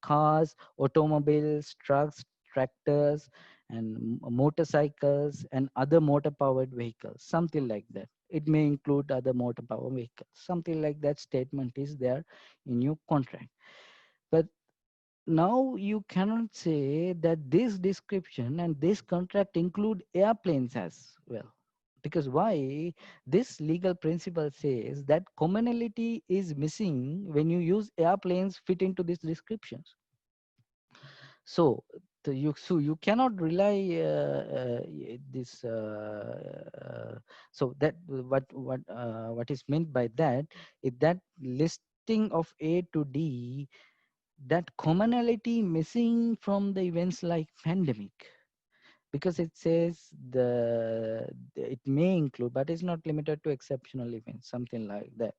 cars, automobiles, trucks, tractors, and motorcycles and other motor powered vehicles, something like that. It may include other motor powered vehicles, something like that statement is there in your contract. But now you cannot say that this description and this contract include airplanes as well. Because why? This legal principle says that commonality is missing when you use airplanes fit into these descriptions. So you cannot rely this. So that what is meant by that is that listing of A to D, that commonality missing from the events like pandemic, because it says it may include but it's not limited to exceptional events, something like that.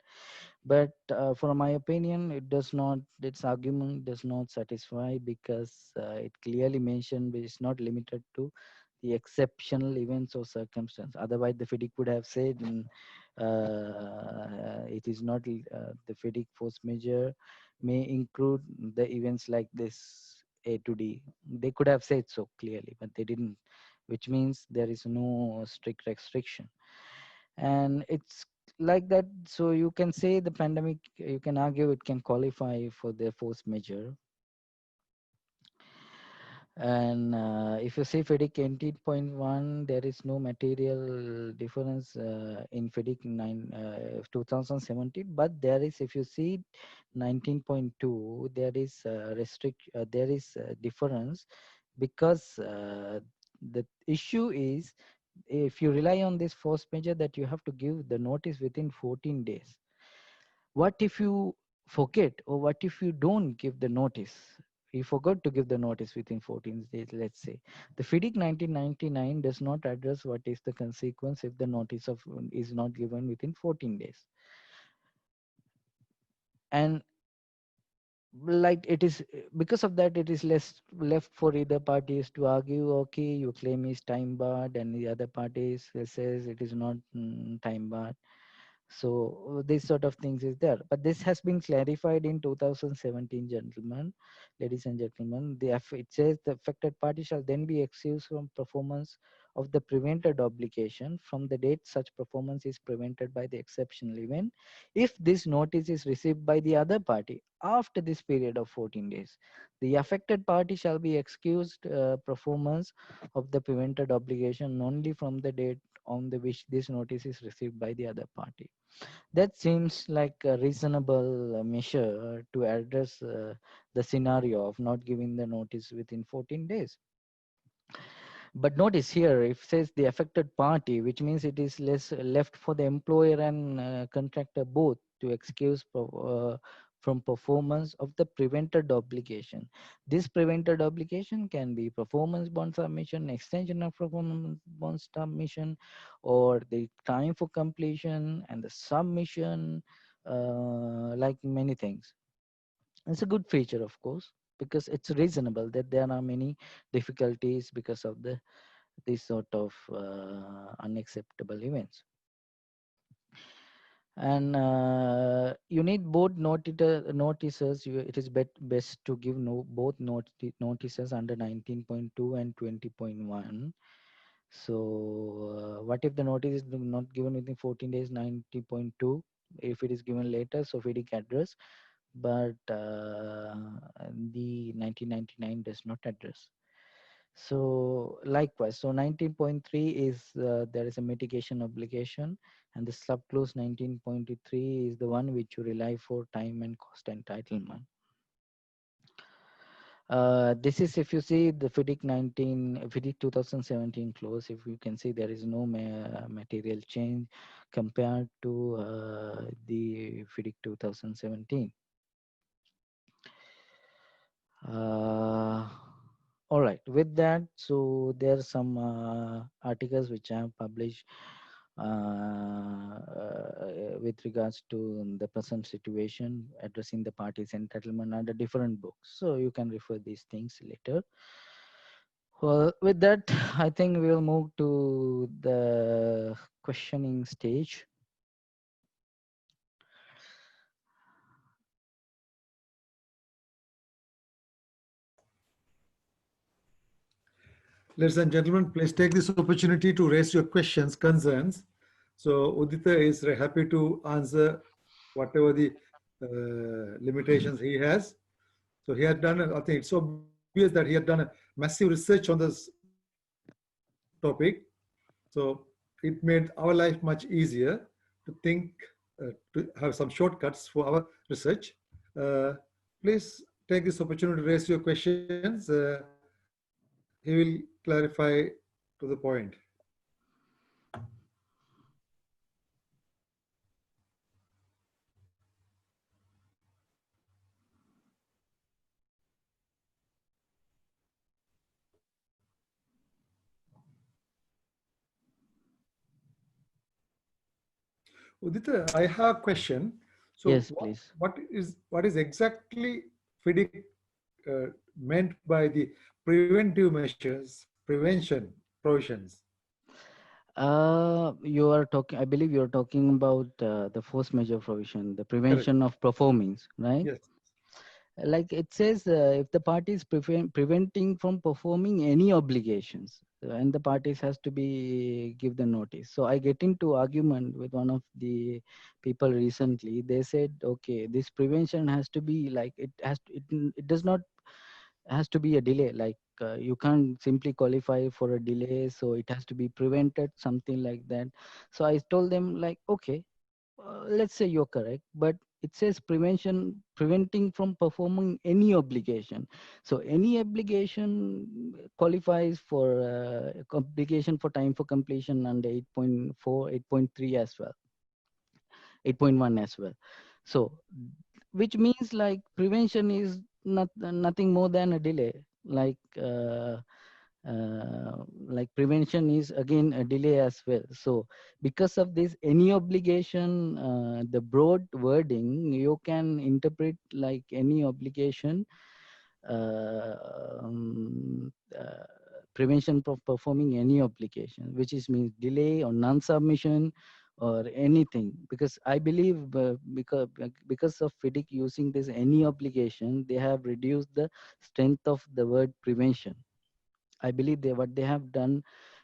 But for my opinion, it does not, its argument does not satisfy, because it clearly mentioned it's not limited to the exceptional events or circumstance. Otherwise the FIDIC would have said it is not the FIDIC force majeure may include the events like this A to D. They could have said so clearly, but they didn't, which means there is no strict restriction. And it's like that. So you can say the pandemic, you can argue it can qualify for the force majeure. And if you say FIDIC 18.1, there is no material difference in FIDIC 2017, but there is, if you see 19.2, there is there is a difference, because the issue is, if you rely on this force majeure, that you have to give the notice within 14 days. What if you forget, or what if you don't give the notice? You forgot to give the notice within 14 days, let's say. The FIDIC 1999 does not address what is the consequence if the notice of is not given within 14 days. And like it is, because of that, it is left for either parties to argue, okay, your claim is time barred, and the other parties says it is not time barred. So this sort of things is there, but this has been clarified in 2017, gentlemen, ladies and gentlemen. It says the affected party shall then be excused from performance of the prevented obligation from the date such performance is prevented by the exceptional event, if this notice is received by the other party after this period of 14 days. The affected party shall be excused performance of the prevented obligation only from the date on the which this notice is received by the other party. That seems like a reasonable measure to address the scenario of not giving the notice within 14 days. But notice here, if it says the affected party, which means it is left for the employer and contractor both to excuse from performance of the prevented obligation. This prevented obligation can be performance bond submission, extension of performance bond submission, or the time for completion and the submission, like many things. It's a good feature, of course, because it's reasonable that there are many difficulties because of these sort of unacceptable events. And you need both notices. It is best to give both notices under 19.2 and 20.1. So what if the notice is not given within 14 days, 90.2? If it is given later, so FIDIC address, but the 1999 does not address. So likewise, so 19.3 is there is a mitigation obligation, and the subclause 19.3 is the one which you rely for time and cost entitlement. This is, if you see the FIDIC 2017 clause, if you can see, there is no material change compared to the FIDIC 2017. All right, with that, so there are some articles which I have published with regards to the present situation, addressing the parties' entitlement under different books. So you can refer these things later. Well, with that, I think we'll move to the questioning stage. Ladies and gentlemen, please take this opportunity to raise your questions, concerns. So Udita is happy to answer whatever the limitations he has. So he had done, I think it's obvious that he had done a massive research on this topic. So it made our life much easier to think, to have some shortcuts for our research. Uh, Please take this opportunity to raise your questions. He will clarify to the point. Udita, I have a question. So Yes, please. what is exactly FIDIC meant by the preventive measures, prevention provisions? You are talking, I believe you're talking about the force majeure provision, the Correct. prevention of performance, right? Yes. Like it says, if the party is preventing from performing any obligations, and the parties has to be give the notice. So I get into argument with one of the people recently. They said, okay, this prevention has to be like it does not has to be a delay. Like you can't simply qualify for a delay, so it has to be prevented, something like that. So I told them like, okay, let's say you're correct, but it says preventing from performing any obligation. So any obligation qualifies for obligation for time for completion under 8.4, 8.3 as well, 8.1 as well. So which means like prevention is nothing more than a delay. Like prevention is again a delay as well. So because of this any obligation, the broad wording you can interpret like any obligation, uh, um, uh, prevention of performing any obligation, which is means delay or non-submission or anything. Because I believe because of FIDIC using this any obligation, they have reduced the strength of the word prevention. I believe what they have done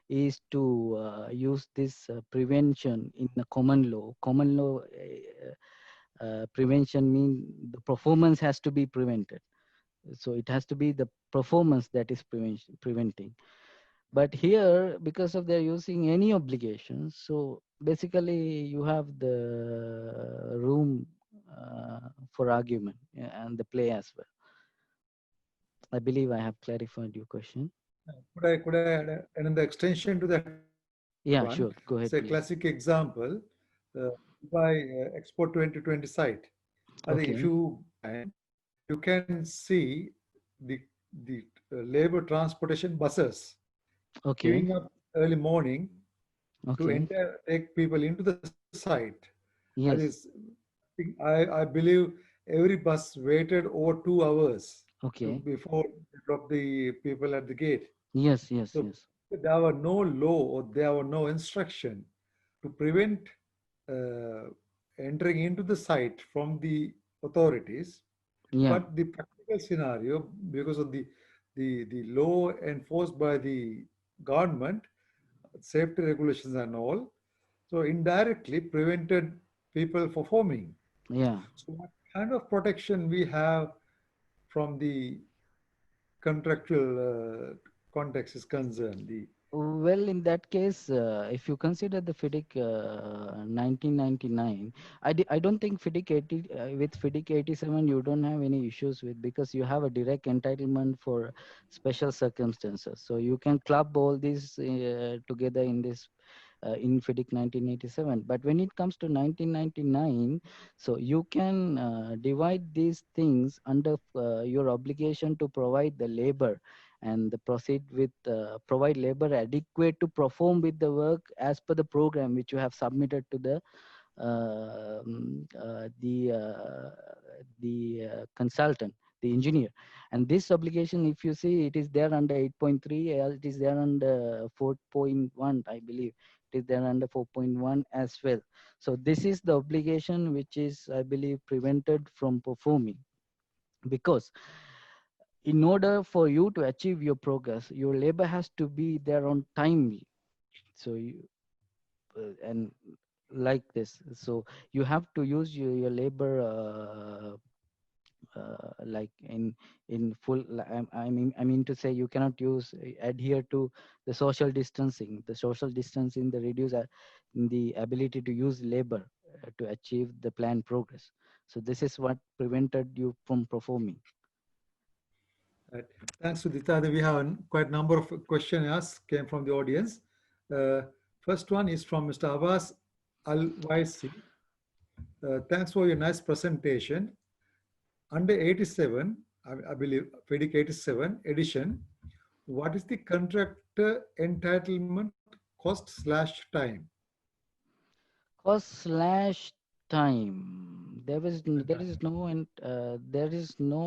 is to use this prevention in the common law. Common law prevention means the performance has to be prevented. So it has to be the performance that is preventing. But here, because of they're using any obligations, so basically you have the room for argument, yeah, and the play as well. I believe I have clarified your question. Could I add another extension to that one? It's Yeah, a sure. Go classic ahead, please. example by Expo 2020 site. I think if Okay. you you can see the labor transportation buses Okay. queuing up early morning to Okay. enter take people into the site. I just Yes. I believe every bus waited over 2 hours to Okay. before they drop the people at the gate. Yes. Yes. So Yes. there were no law or there were no instruction to prevent uh, entering into the site from the authorities. Yeah. But the practical scenario, because of the law enforced by the government, safety regulations and all, so indirectly prevented people performing. Yeah. So what kind of protection we have from the contractual context is concerned? The Well, in that case, if you consider the FIDIC 1999, I don't think FIDIC 80, with FIDIC 87, you don't have any issues with, because you have a direct entitlement for special circumstances. So you can club all these together in this in FIDIC 1987. But when it comes to 1999, so you can divide these things under your obligation to provide the labor and the proceed with provide labor adequate to perform with the work as per the program which you have submitted to the uh, um, uh, the uh, consultant, the engineer. And this obligation, if you see, it is there under 8.3, it is there under 4.1, I believe. It is there under 4.1 as well. So this is the obligation which is, I believe, prevented from performing, because in order for you to achieve your progress, your labor has to be there on time. So you and like this, so you have to use your labor like in full. I mean to say, you cannot use adhere to the social distancing. The social distancing, the reduce in the ability to use labor to achieve the planned progress. So this is what prevented you from performing. Right. Thanks, Sudhita. We have quite a number of questions came from the audience. Uh, First one is from Mr. Abbas Al-Waisi. Thanks for your nice presentation. Under 87, I believe, FEDIC 87 edition, what is the contractor entitlement cost/time? Cost/time. There is no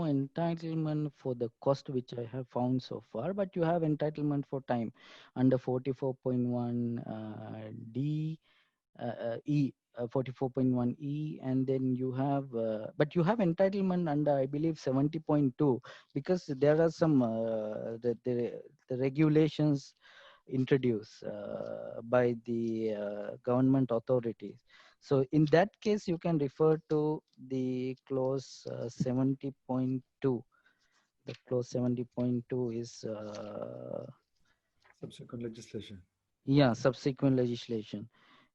entitlement for the cost which I have found so far, but you have entitlement for time under 44.1 D E 44.1 E, and then you have but you have entitlement under, I believe, 70.2, because there are some the regulations introduced by the government authorities. So in that case, you can refer to the clause 70.2. The clause 70.2 is Subsequent legislation. yeah, subsequent legislation.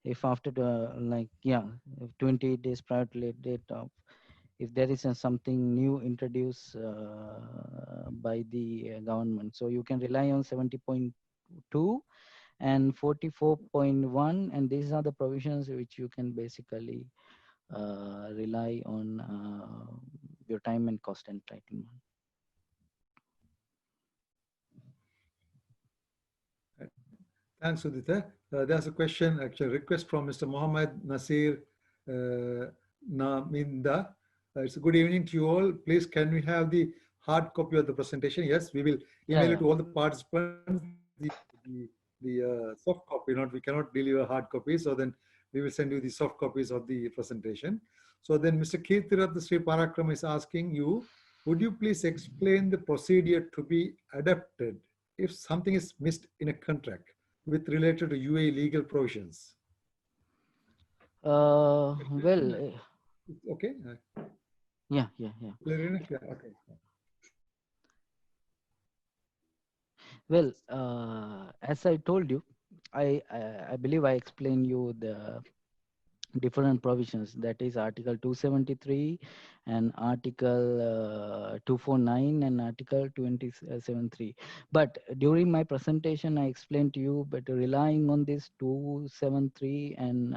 If after the if 28 days prior to late date of, if there is something new introduced by the government, so you can rely on 70.2 and 44.1, and these are the provisions which you can basically rely on your time and cost entitlement. Thanks, Sudhita. There's a question, actually, request from Mr. Mohammed Nasir Naminda. It's a good evening to you all. Please, can we have the hard copy of the presentation? Yes, we will email it to all the participants. The soft copy, we cannot deliver hard copy. So then we will send you the soft copies of the presentation. So then Mr. Kirtirath Sri Parakram is asking you, would you please explain the procedure to be adapted if something is missed in a contract with related to UAE legal provisions? Well, okay. Yeah. Okay. Well, as I told you, I believe I explained you the different provisions, that is Article 273 and Article 249 and Article 273. But during my presentation, I explained to you, but relying on this 273 and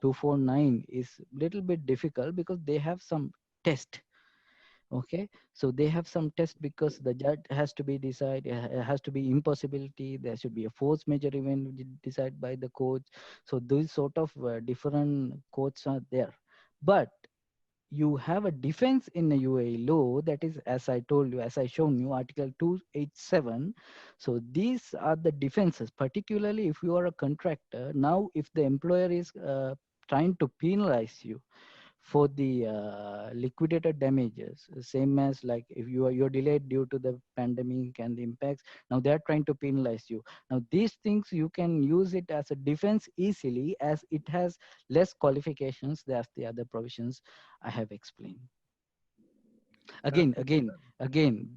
249 is little bit difficult because they have some test. Okay, so they have some test because the judge has to be decide, it has to be impossibility, there should be a force majeure event decided by the court. So these sort of different courts are there, but you have a defense in the UAE law, that is, as I told you, as I shown you, Article 287. So these are the defenses, particularly if you are a contractor. Now if the employer is trying to penalize you for the liquidated damages, same as like if you're delayed due to the pandemic and the impacts, now they're trying to penalize you. Now these things you can use it as a defense easily, as it has less qualifications than the other provisions I have explained. Again,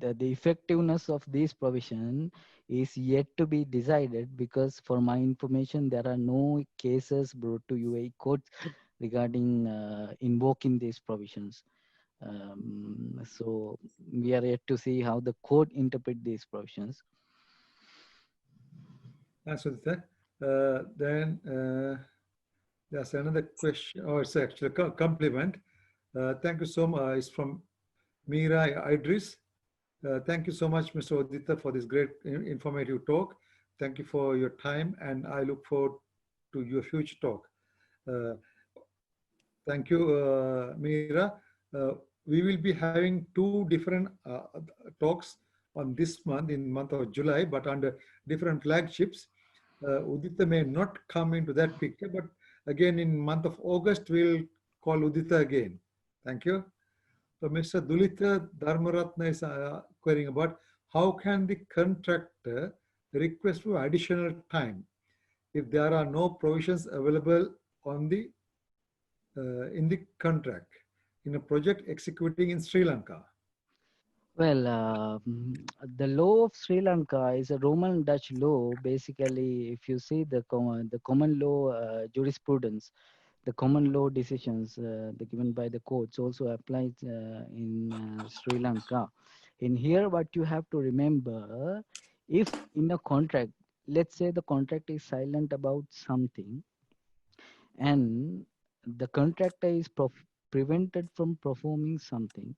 the effectiveness of this provision is yet to be decided, because for my information, there are no cases brought to UAE courts regarding invoking these provisions. So we are yet to see how the court interpret these provisions. Thanks, Sudhita. Then there's another question, or it's actually a compliment. Thank you so much. It's from Mira Idris. Thank you so much, Mr. Udita, for this great informative talk. Thank you for your time, and I look forward to your future talk. Thank you, Mira. We will be having two different talks on this month, in month of July, but under different flagships. Udita may not come into that picture, but again in month of August, we'll call Udita again. Thank you. So Mr. Dulitha Dharmaratna is querying about how can the contractor request for additional time if there are no provisions available on the in the contract. in a project executing in Sri Lanka? Well, the law of Sri Lanka is a Roman Dutch law. Basically, if you see the common law jurisprudence, the common law decisions given by the courts also applies in Sri Lanka. In here, what you have to remember, if in a contract, let's say the contract is silent about something, and the contractor is prevented from performing something,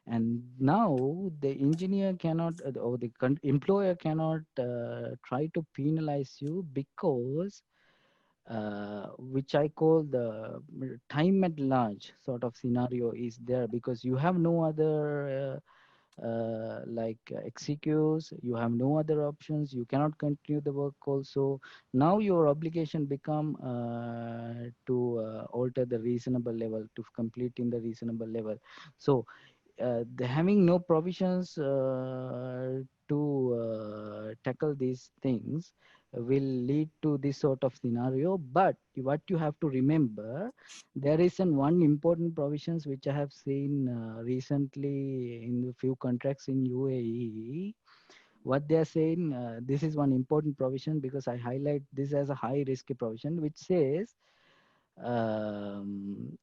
and now the engineer cannot or the employer cannot try to penalize you because which I call the time at large sort of scenario is there, because you have no other excuse, you have no other options, you cannot continue the work also. Now your obligation become to alter the reasonable level, to complete in the reasonable level. So having no provisions to tackle these things will lead to this sort of scenario. But what you have to remember, there is one important provisions which I have seen recently in a few contracts in UAE. What they are saying, this is one important provision because I highlight this as a high risk provision, which says um,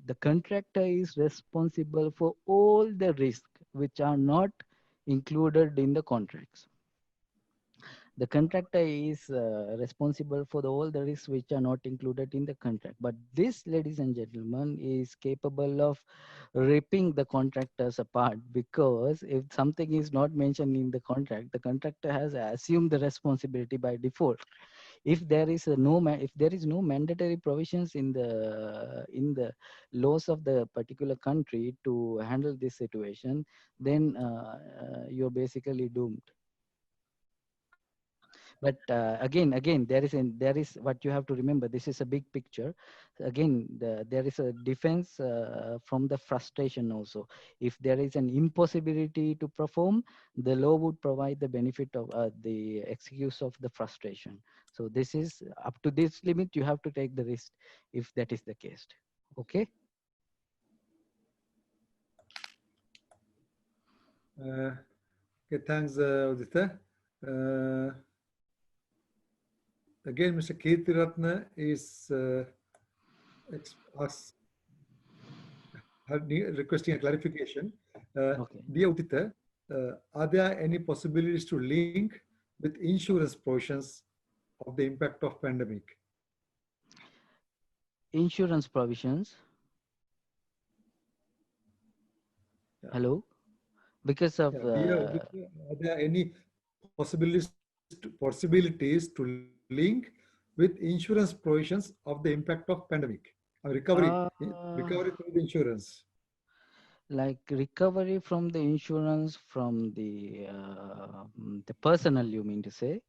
the contractor is responsible for all the risks which are not included in the contracts. The contractor is responsible for all the risks which are not included in the contract. But this, ladies and gentlemen, is capable of ripping the contractors apart, because if something is not mentioned in the contract, the contractor has assumed the responsibility by default. If there is if there is no mandatory provisions in the laws of the particular country to handle this situation, then you're basically doomed. But again there is what you have to remember, this is a big picture. Again, there is a defense from the frustration also. If there is an impossibility to perform, the law would provide the benefit of the excuse of the frustration. So this is up to this limit, you have to take the risk if that is the case. Okay. Okay, thanks, Udita. Again, Mr. Kirti Ratna is requesting a clarification. Okay. Dear Udita, are there any possibilities to link with insurance provisions of the impact of pandemic? Insurance provisions. Yeah. Hello. Because of Dear Udita, are there any possibilities to link with insurance provisions of the impact of pandemic? Recovery through the insurance. like recovery from the insurance from the personal, you mean to say?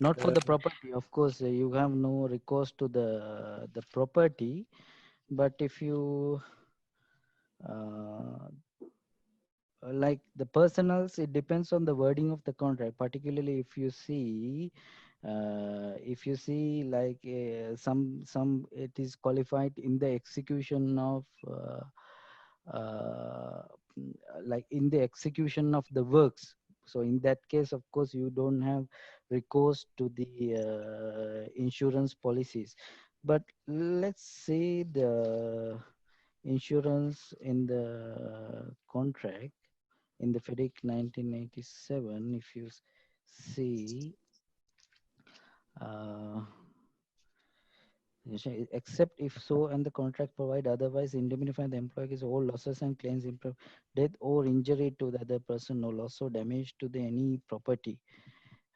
Not for Uh, the property, of course. You have no recourse to the property, but if you uh, like the personals, it depends on the wording of the contract. Particularly if you see like some it is qualified in the execution of uh, like in the execution of the works. So in that case, of course, you don't have recourse to the insurance policies. But let's say the insurance in the contract in the FEDIC 1987, if you see, uh, except if so and the contract provide otherwise, indemnify the employee's all losses and claims, death or injury to the other person, no loss or damage to any property,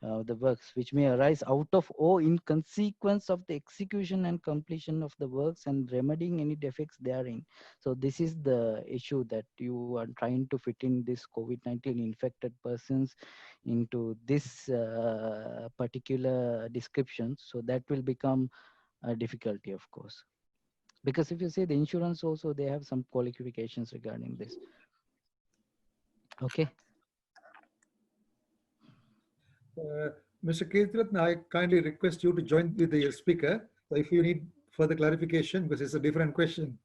the works which may arise out of or in consequence of the execution and completion of the works, and remedying any defects therein. So this is the issue, that you are trying to fit in this COVID-19 infected persons into this particular description. So that will become a difficulty, of course, because if you say the insurance also, they have some qualifications regarding this. Okay. Mr. Kirtiratna, I kindly request you to join with the speaker So if you need further clarification, because it's a different question,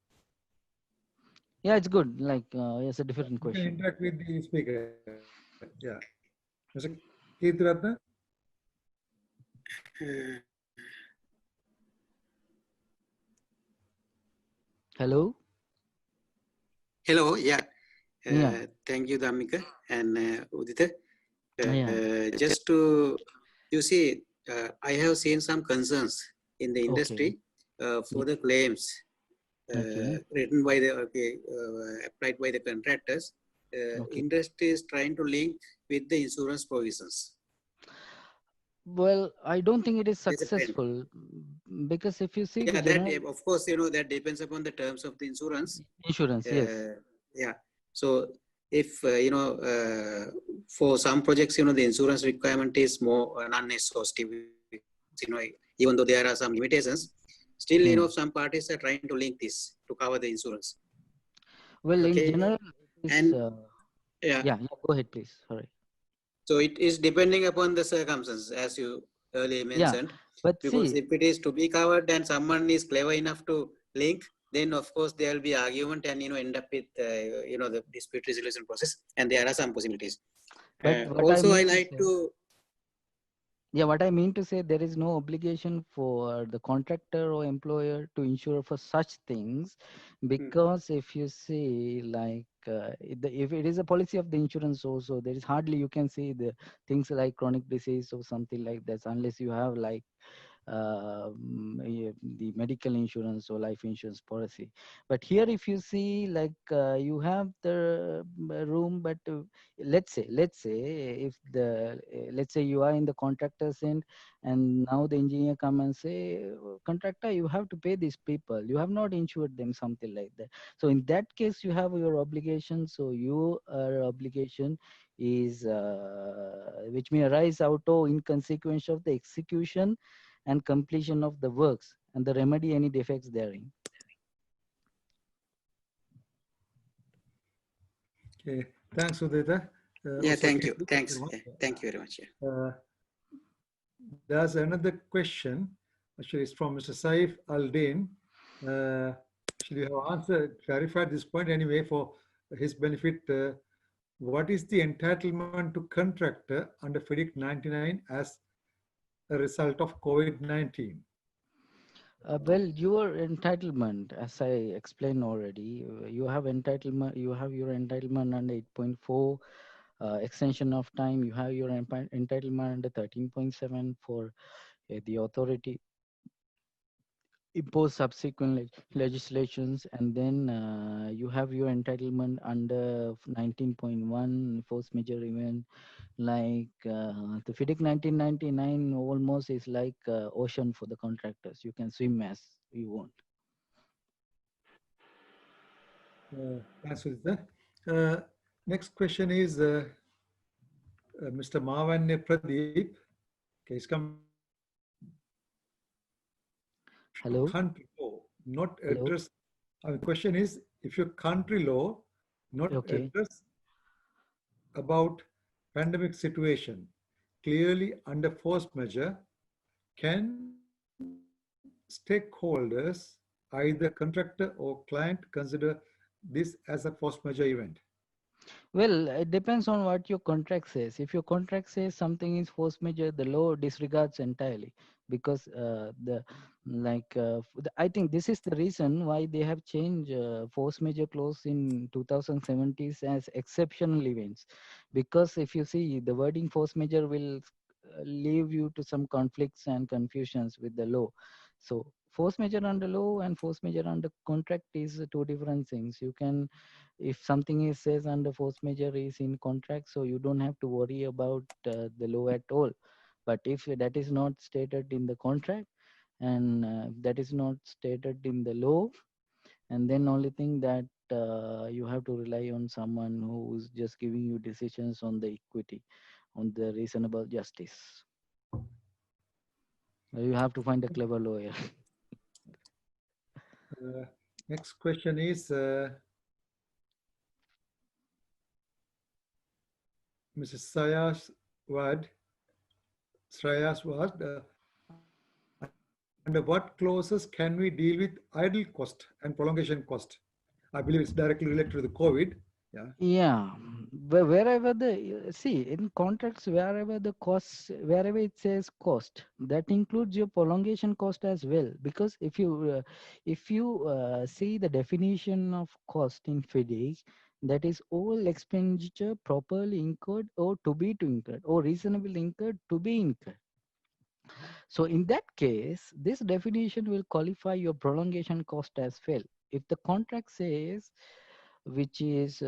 Yeah, it's good. Like, it's a different you can question. interact with the speaker. Yeah. Mr. Keithuratna? Uh, Hello? Hello, yeah. Yeah. Thank you, Dhammika and Udita. Yeah. Just to, you see, I have seen some concerns in the Okay. industry for the claims Okay. written by the, applied by the contractors. Okay. Industry is trying to link with the insurance provisions. Well, I don't think it is There's a trend. successful because if you see the Yeah, that, general of course, you know, that depends upon the terms of the insurance. insurance, yes. Yeah. So if, for some projects, the insurance requirement is more non-exhaustive, even though there are some limitations, still, some parties are trying to link this to cover the insurance. Well, in Okay. general, it is, And yeah, go ahead, please. Sorry. so it is depending upon the circumstances, as you earlier mentioned. But Because see, if it is to be covered and someone is clever enough to link, then of course there will be argument and end up with the dispute resolution process, and there are some possibilities. but what Also, I I mean to like say, to what I mean to say, there is no obligation for the contractor or employer to insure for such things, because if you see, like, if it is a policy of the insurance also, there is hardly you can see the things like chronic disease or something like that, unless you have like the medical insurance or life insurance policy. But here if you see, like, you have the room, but let's say if the let's say you are in the contractor's end, and now the engineer come and say, contractor, you have to pay these people, you have not insured them, something like that. So in that case you have your obligation. So your obligation is which may arise out of inconsequence of the execution and completion of the works and the remedy any defects therein. Okay, thanks, Udita. yeah, Also, thank you, Ketu, thanks, thank you very much. Yeah. There's another question. Actually, it's from Mr. Saif Al-Din. Actually, you have answered, clarified this point anyway for his benefit. What is the entitlement to contractor under FIDIC 99 as a result of COVID-19? Well, your entitlement, as I explained already, you have entitlement. You have your entitlement under 8.4 extension of time. You have your entitlement under 13.7 for the authority impose subsequent legislations, and then you have your entitlement under 19.1 force majeure event, like the FIDIC 1999 almost is like ocean for the contractors. You can swim as you want. Thanks, Udita. Next question is Mr. Mavanya Pradeep. Okay, he's come. Hello. Country law not Hello. address. The question is, if your country law not Okay. address about pandemic situation clearly under force majeure, can stakeholders, either contractor or client, consider this as a force majeure event? Well, it depends on what your contract says. If your contract says something is force majeure, the law disregards entirely, because I think this is the reason why they have changed force majeure clause in 2017 as exceptional events. Because if you see, the wording force majeure will leave you to some conflicts and confusions with the law. So force majeure under law and force majeure under contract is two different things. You can, if something is says under force majeure is in contract, so you don't have to worry about the law at all. But if that is not stated in the contract, and that is not stated in the law, and then only thing that you have to rely on someone who is just giving you decisions on the equity, on the reasonable justice. You have to find a clever lawyer. Next question is Mrs. Shreyas Wad. under what clauses can we deal with idle cost and prolongation cost? I believe it's directly related to the COVID. Yeah. Yeah, wherever the see in contracts, wherever the costs, wherever it says cost, that includes your prolongation cost as well. Because if you see the definition of cost in FIDIC, that is all expenditure properly incurred or to be to incurred or reasonably incurred to be incurred. So in that case, this definition will qualify your prolongation cost as well. If the contract says, which is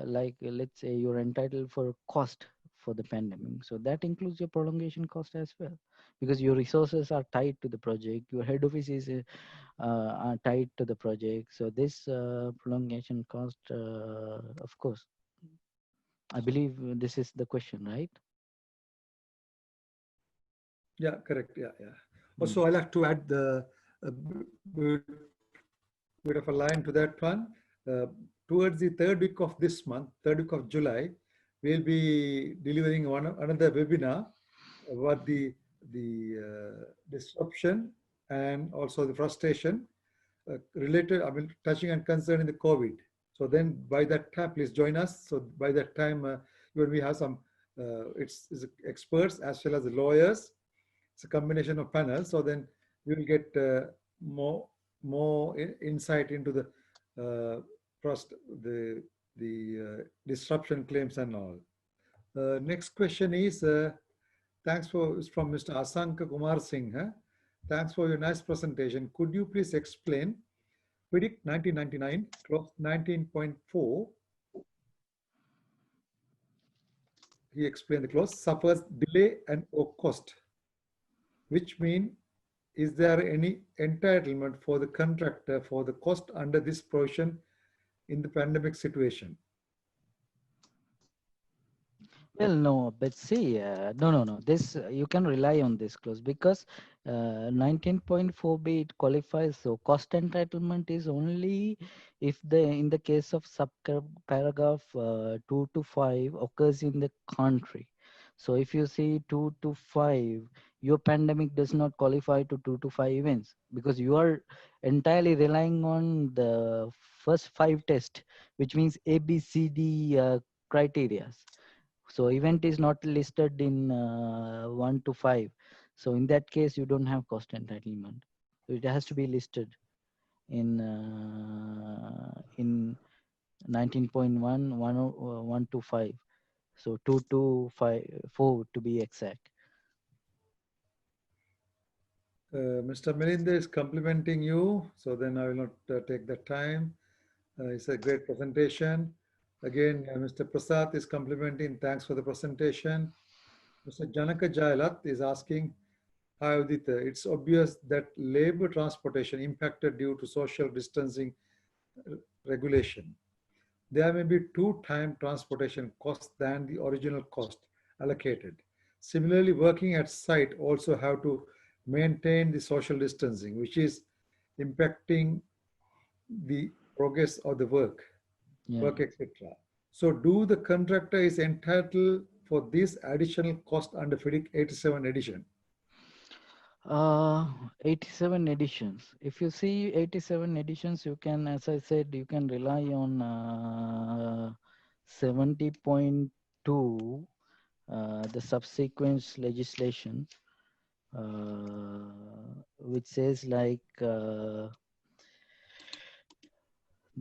like, let's say you're entitled for cost for the pandemic, so that includes your prolongation cost as well, because your resources are tied to the project, your head office is are tied to the project. So this prolongation cost, of course, I believe this is the question, right? Yeah, correct. Yeah, yeah. Also, I like to add the a bit of a line to that one. Towards the third week of this month, third week of July, we'll be delivering another webinar about the disruption and also the frustration related, I mean, touching and concerning the COVID. So then by that time, please join us. So by that time, when we have some, it's experts as well as the lawyers. It's a combination of panels. So then we will get more insight into the trust, the disruption claims and all. Next question is, thanks for, it's from Mr. Asanka Kumar Singh. Huh? Thanks for your nice presentation. Could you please explain FIDIC 1999 clause 19.4? He explained the clause suffers delay and or cost, which mean, is there any entitlement for the contractor for the cost under this provision in the pandemic situation? Well, no, but see, no. This you can rely on this clause because 19.4b it qualifies. So cost entitlement is only if in the case of sub paragraph 2 to 5 occurs in the country. So if you see 2 to 5, your pandemic does not qualify to 2 to 5 events because you are entirely relying on the first 5 tests, which means A, B, C, D criteria. So event is not listed in 1 to 5. So in that case, you don't have cost entitlement. So it has to be listed in 19.1, 1 to 5. So 2 to 5, 4 to be exact. Mr. Melinda is complimenting you, so then I will not take the time. It's a great presentation. Again, Mr. Prasad is complimenting, thanks for the presentation. Mr. Janaka Jailat is asking, hi Udita, it's obvious that labor transportation impacted due to social distancing regulation. There may be 2-time transportation cost than the original cost allocated. Similarly, working at site also have to maintain the social distancing, which is impacting the progress of the work, etc. So do the contractor is entitled for this additional cost under FIDIC 87 edition? 87 editions. If you see 87 editions, you can, as I said, you can rely on 70.2, the subsequent legislation, which says like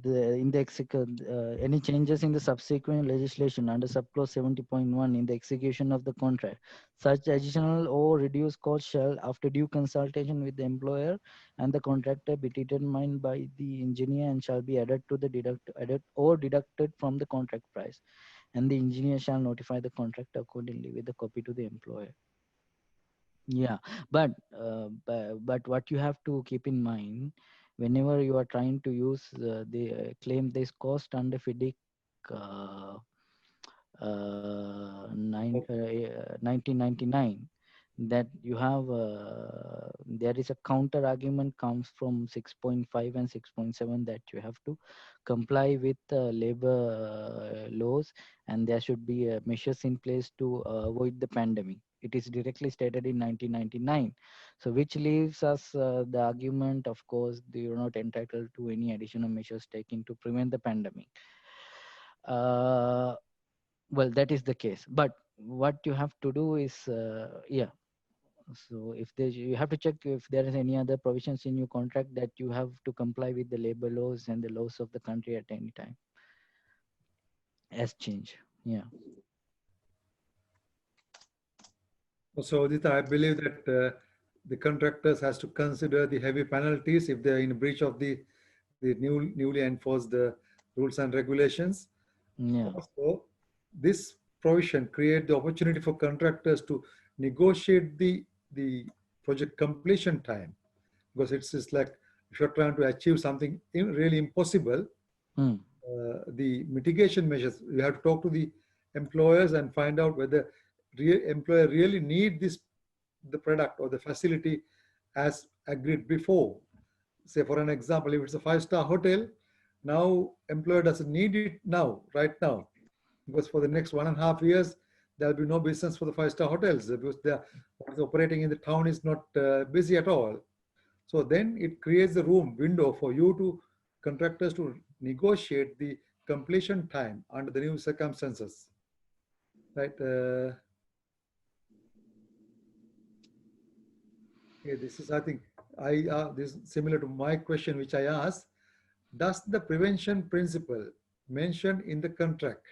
any changes in the subsequent legislation under subclause 70.1 in the execution of the contract, such additional or reduced cost shall, after due consultation with the employer and the contractor, be determined by the engineer and shall be added to the deducted from the contract price, and the engineer shall notify the contractor accordingly with a copy to the employer. Yeah, but what you have to keep in mind, whenever you are trying to use claim this cost under FIDIC 1999, that you have there is a counter argument comes from 6.5 and 6.7 that you have to comply with labor laws, and there should be measures in place to avoid the pandemic. It is directly stated in 1999. So which leaves us the argument, of course, you're not entitled to any additional measures taken to prevent the pandemic. Well, that is the case. But what you have to do is, so if there's, you have to check if there is any other provisions in your contract that you have to comply with the labor laws and the laws of the country at any time as change. Yeah. So Udita, I believe that the contractors has to consider the heavy penalties if they're in breach of the newly enforced rules and regulations. Yeah. Also, this provision create the opportunity for contractors to negotiate the project completion time, because it's like if you're trying to achieve something really impossible, Hmm. the mitigation measures, you have to talk to the employers and find out whether employer really need the product or the facility as agreed before. Say for an example, if it's a 5-star hotel, now employer doesn't need it now, right now, because for the next 1.5 years, there'll be no business for the 5-star hotels because what's operating in the town is not busy at all. So then it creates the window for you to contractors to negotiate the completion time under the new circumstances, right? Okay, this is, I think, this is similar to my question which I asked. Does the prevention principle mentioned in the contract,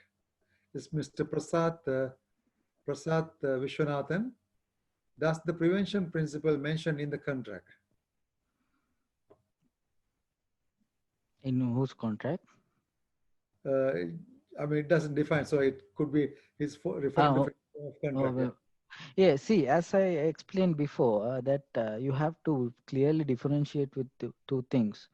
is Mr. Prasad Vishwanathan, does the prevention principle mentioned in the contract? In whose contract? I mean, it doesn't define, so it could be referring to contract. Well, yeah, see, as I explained before, that you have to clearly differentiate with two things.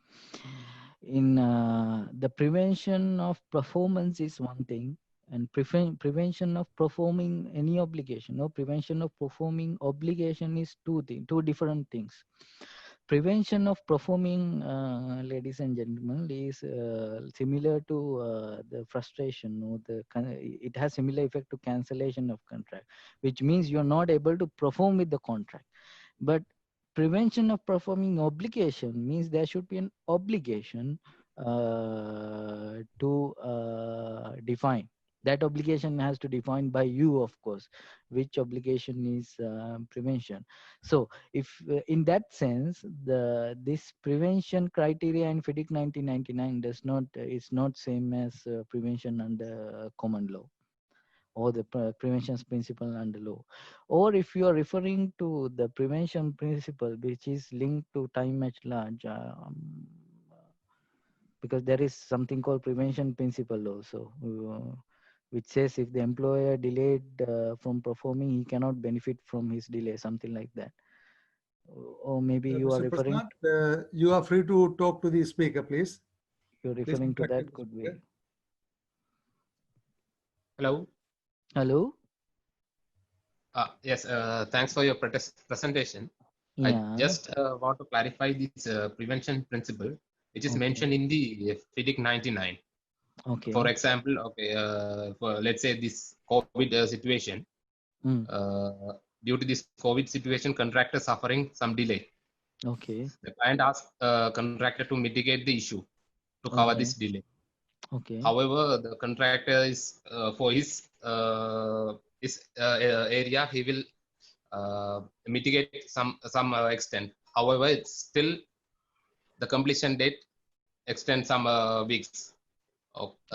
In the prevention of performance is one thing, and prevention of performing any obligation, no, prevention of performing obligation is two different things. Prevention of performing, ladies and gentlemen, is similar to the frustration, or it has similar effect to cancellation of contract, which means you're not able to perform with the contract. But prevention of performing obligation means there should be an obligation to define. That obligation has to define by you, of course, which obligation is prevention. So if in that sense, this prevention criteria in FIDIC 1999 is not same as prevention under common law, or the prevention principle under law. Or if you are referring to the prevention principle, which is linked to time at large, because there is something called prevention principle also, which says if the employer delayed from performing, he cannot benefit from his delay, something like that. Or maybe you are Mr. referring. Prasad, you are free to talk to the speaker, please. You're referring to that, could be. Hello. Hello. Yes. Thanks for your presentation. Yeah. I just want to clarify this prevention principle, which is mentioned in the FIDIC 99. Okay. For example, okay, for let's say this COVID situation. Due to this COVID situation, contractor suffering some delay. Okay. The client asked contractor to mitigate the issue to cover this delay. Okay. However, the contractor is for his area, he will mitigate some extent. However, it's still the completion date extends some weeks.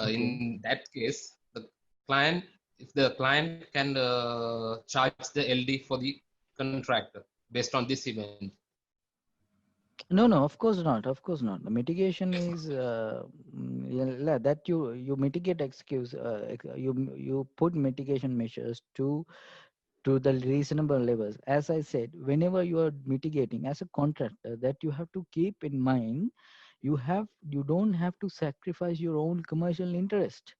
In that case, the client, if the client can charge the LD for the contractor based on this event. No, of course not. Of course not. The mitigation is that you mitigate excuse. You put mitigation measures to the reasonable levels. As I said, whenever you are mitigating as a contractor, that you have to keep in mind, you don't have to sacrifice your own commercial interest.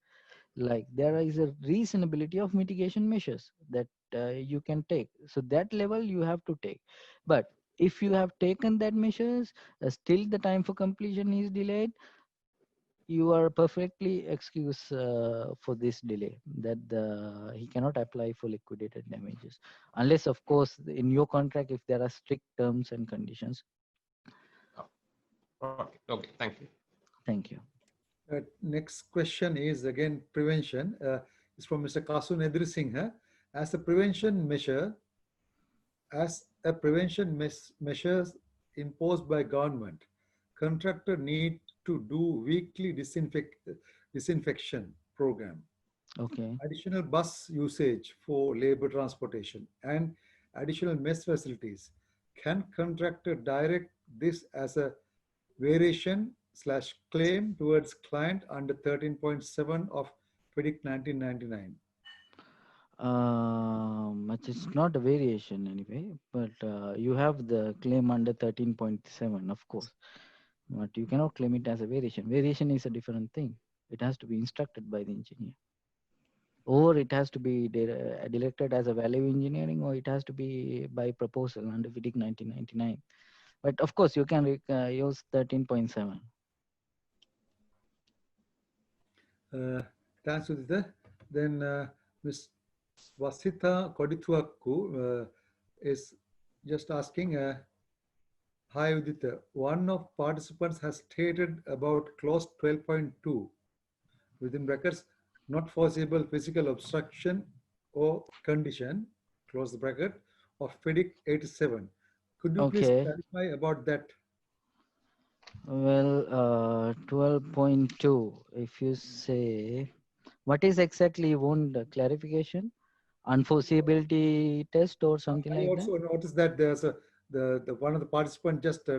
Like there is a reasonability of mitigation measures that you can take. So that level you have to take. But if you have taken that measures, still the time for completion is delayed, you are perfectly excused for this delay, that he cannot apply for liquidated damages, unless of course in your contract if there are strict terms and conditions. Okay, okay, thank you. Thank you. Next question is again prevention. It's from Mr. Kasu Nedri Singh. As a prevention measure, measures imposed by government, contractor need to do weekly disinfection program, Okay. additional bus usage for labor transportation, and additional mess facilities. Can contractor direct this as a variation/claim towards client under 13.7 of FEDIC 1999? It's not a variation anyway, but you have the claim under 13.7, of course, but you cannot claim it as a variation. Variation is a different thing. It has to be instructed by the engineer, or it has to be directed as a value engineering, or it has to be by proposal under FIDIC 1999. But of course, you can use 13.7. Thanks, Udita. Then Ms. Vasitha Kodithuakku is just asking, hi Udita, one of participants has stated about clause 12.2, within brackets, not foreseeable physical obstruction or condition, close the bracket, of FEDIC 87. Could you please Okay. clarify about that? Well, 12.2, if you say, what is exactly you want clarification? Unforeseeability test or something I like also noticed that there's the one of the participants just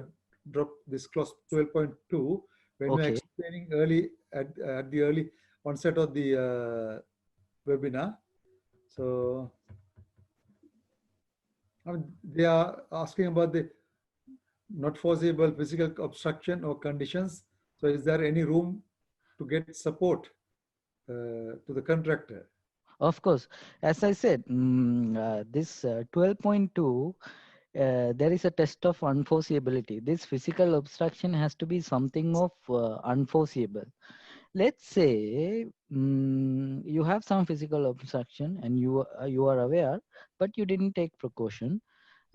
dropped this clause 12.2 when we were Okay. explaining early at the early onset of the webinar. So I mean, they are asking about the not foreseeable physical obstruction or conditions. So is there any room to get support to the contractor? Of course, as I said, this 12.2, there is a test of unforeseeability. This physical obstruction has to be something of unforeseeable. Let's say you have some physical obstruction and you are aware, but you didn't take precaution.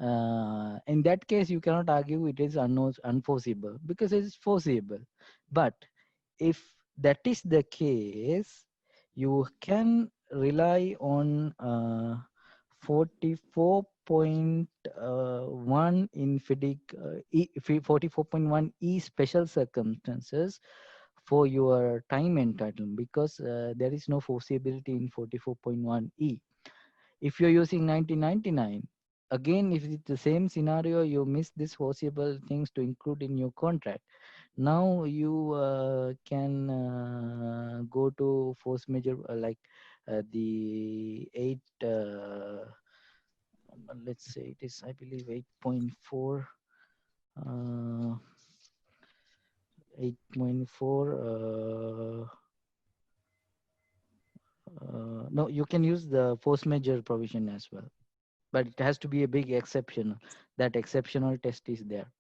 In that case, you cannot argue it is unforeseeable because it is foreseeable. But if that is the case, you can rely on 44.1 in FIDIC, 44.1E special circumstances for your time entitlement, because there is no foreseeability in 44.1E. If you're using 1999, again, if it's the same scenario, you miss these foreseeable things to include in your contract. Now you can go to force majeure, like the 8, let's say it is, I believe, 8.4. 8.4. No, you can use the force majeure provision as well, but it has to be a big exception. That exceptional test is there,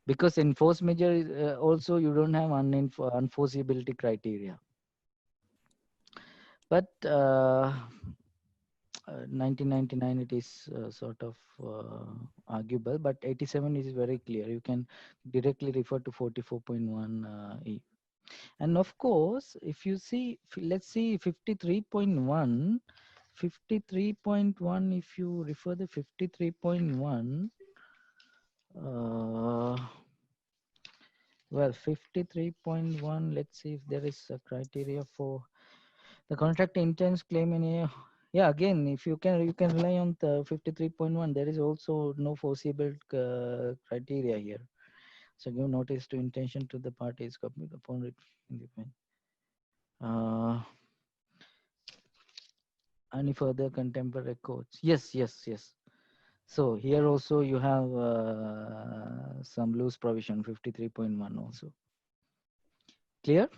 because in force majeure also you don't have unforeseeability criteria. But 1999 it is sort of arguable, but 87 is very clear. You can directly refer to 44.1E. And of course, if you see, let's see 53.1, 53.1, if you refer the 53.1, well, 53.1, let's see if there is a criteria for the contract intends claim in a, yeah, again, if you can rely on the 53.1. There is also no foreseeable criteria here. So give notice to intention to the parties upon it. Any further contemporary records? Yes. So here also you have some loose provision, 53.1 also. Clear?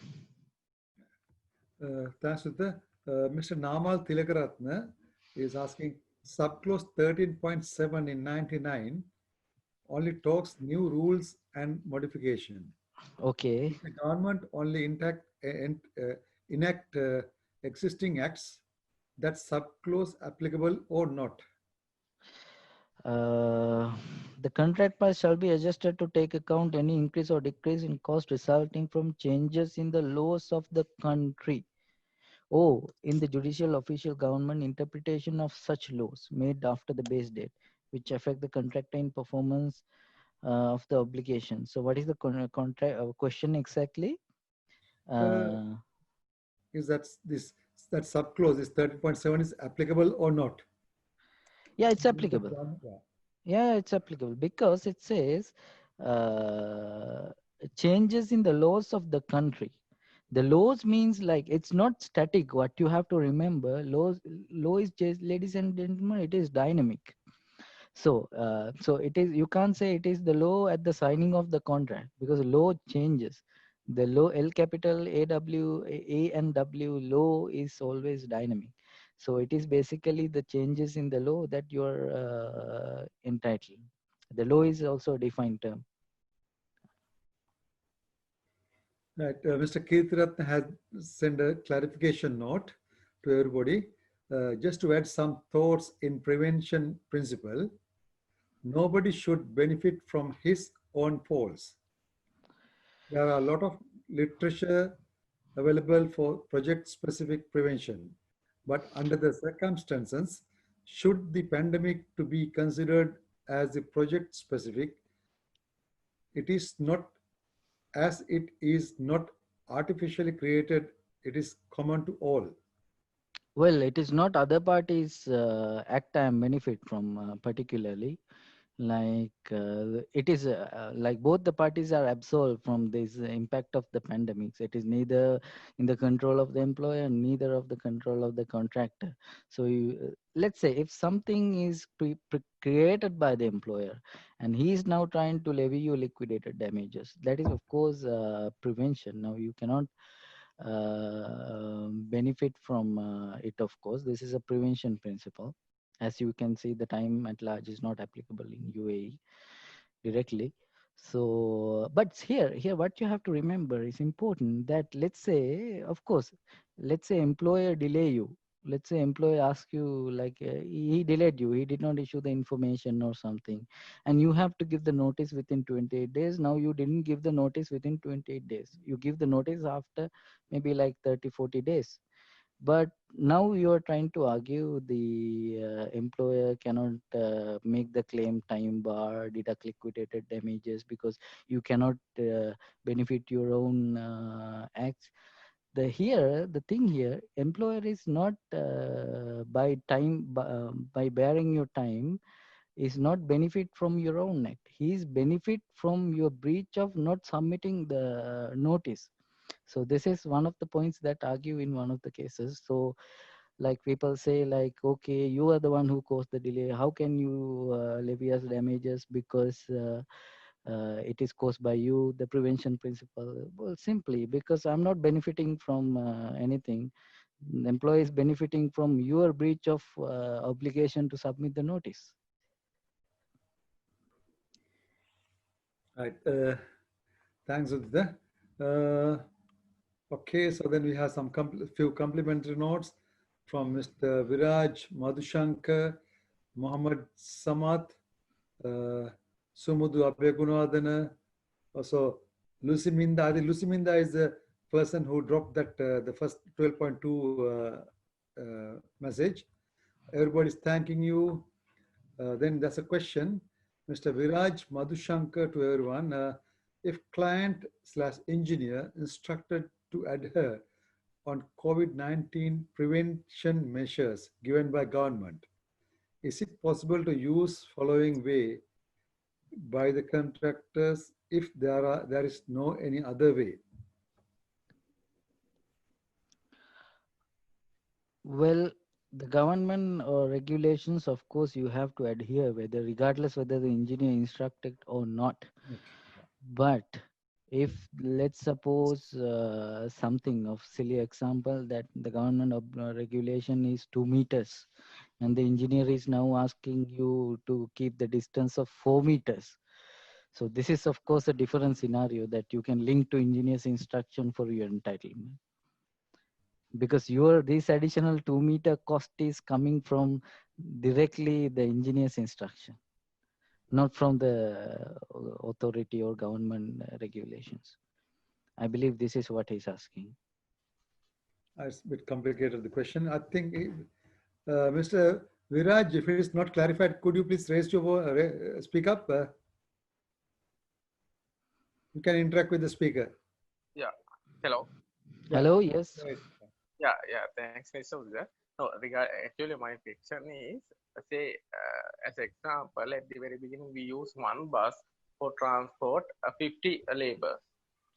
Thanks, Sudha. Mr. Namal Tilakaratna is asking, subclause 13.7 in 99 only talks new rules and modification. Okay. If the government only enact existing acts, that subclause applicable or not? Uh, the contract price shall be adjusted to take account any increase or decrease in cost resulting from changes in the laws of the country. Oh, in the judicial official government interpretation of such laws made after the base date, which affect the contracting performance of the obligation. So, what is the contract question exactly? Uh, Uh, is that subclause is 13.7 is applicable or not? yeah, it's Is the applicable. government- yeah. Yeah, it's applicable because it says changes in the laws of the country. The laws means like it's not static. What you have to remember, law is just, ladies and gentlemen, it is dynamic. So it is, you can't say it is the law at the signing of the contract because law changes. The law, L capital AW, A and W law is always dynamic. So it is basically the changes in the law that you are entitled. The law is also a defined term. Right. Mr. Kirthiratna has sent a clarification note to everybody. Just to add some thoughts in prevention principle, nobody should benefit from his own faults. There are a lot of literature available for project-specific prevention, but under the circumstances, should the pandemic to be considered as a project-specific, it is not, as it is not artificially created, it is common to all. Well, it is not other parties act and benefit from particularly. Like it is like both the parties are absolved from this impact of the pandemics. It is neither in the control of the employer, neither of the control of the contractor. So let's say if something is created by the employer and he is now trying to levy you liquidated damages, that is of course prevention. Now you cannot benefit from it. Of course, this is a prevention principle. As you can see, the time at large is not applicable in UAE directly. So, but here what you have to remember is important, that let's say, of course, let's say employer delay you. Let's say employer ask you, like he delayed you, he did not issue the information or something, and you have to give the notice within 28 days. Now you didn't give the notice within 28 days. You give the notice after maybe like 30-40 days. But now you are trying to argue the employer cannot make the claim time bar, deduct liquidated damages because you cannot benefit your own acts. The thing here, employer is not by bearing your time is not benefit from your own act. He is benefit from your breach of not submitting the notice. So this is one of the points that argue in one of the cases. So like people say like, okay, you are the one who caused the delay. How can you levy us damages because it is caused by you? The prevention principle. Well, simply because I'm not benefiting from anything. The employee is benefiting from your breach of obligation to submit the notice. Right. Thanks, Udita. Okay, so then we have some few complimentary notes from Mr. Viraj Madhushankar, Muhammad Samat, Sumudu Abhegunadana, also Luciminda. I think Luciminda is the person who dropped that the first 12.2 message. Everybody's thanking you. Then there's a question, Mr. Viraj Madhushankar, to everyone. If client / engineer instructed to adhere on COVID-19 prevention measures given by government, is it possible to use following way by the contractors if there is no any other way? Well, the government or regulations, of course, you have to adhere, whether regardless whether the engineer instructed or not. But if let's suppose something of silly example that the government regulation is 2 meters and the engineer is now asking you to keep the distance of 4 meters. So this is of course a different scenario that you can link to engineer's instruction for your entitlement. Because this additional 2-meter cost is coming from directly the engineer's instruction, not from the authority or government regulations. I believe this is what he's asking. It's a bit complicated, the question. I think, Mr. Viraj, if it is not clarified, could you please raise your voice, speak up? You can interact with the speaker. Yeah. Hello. Yeah. Hello, yes. Right. Yeah. Thanks, Mr. Uza. No, actually, my question is, say, as example, at the very beginning, we use one bus for transport 50 labor.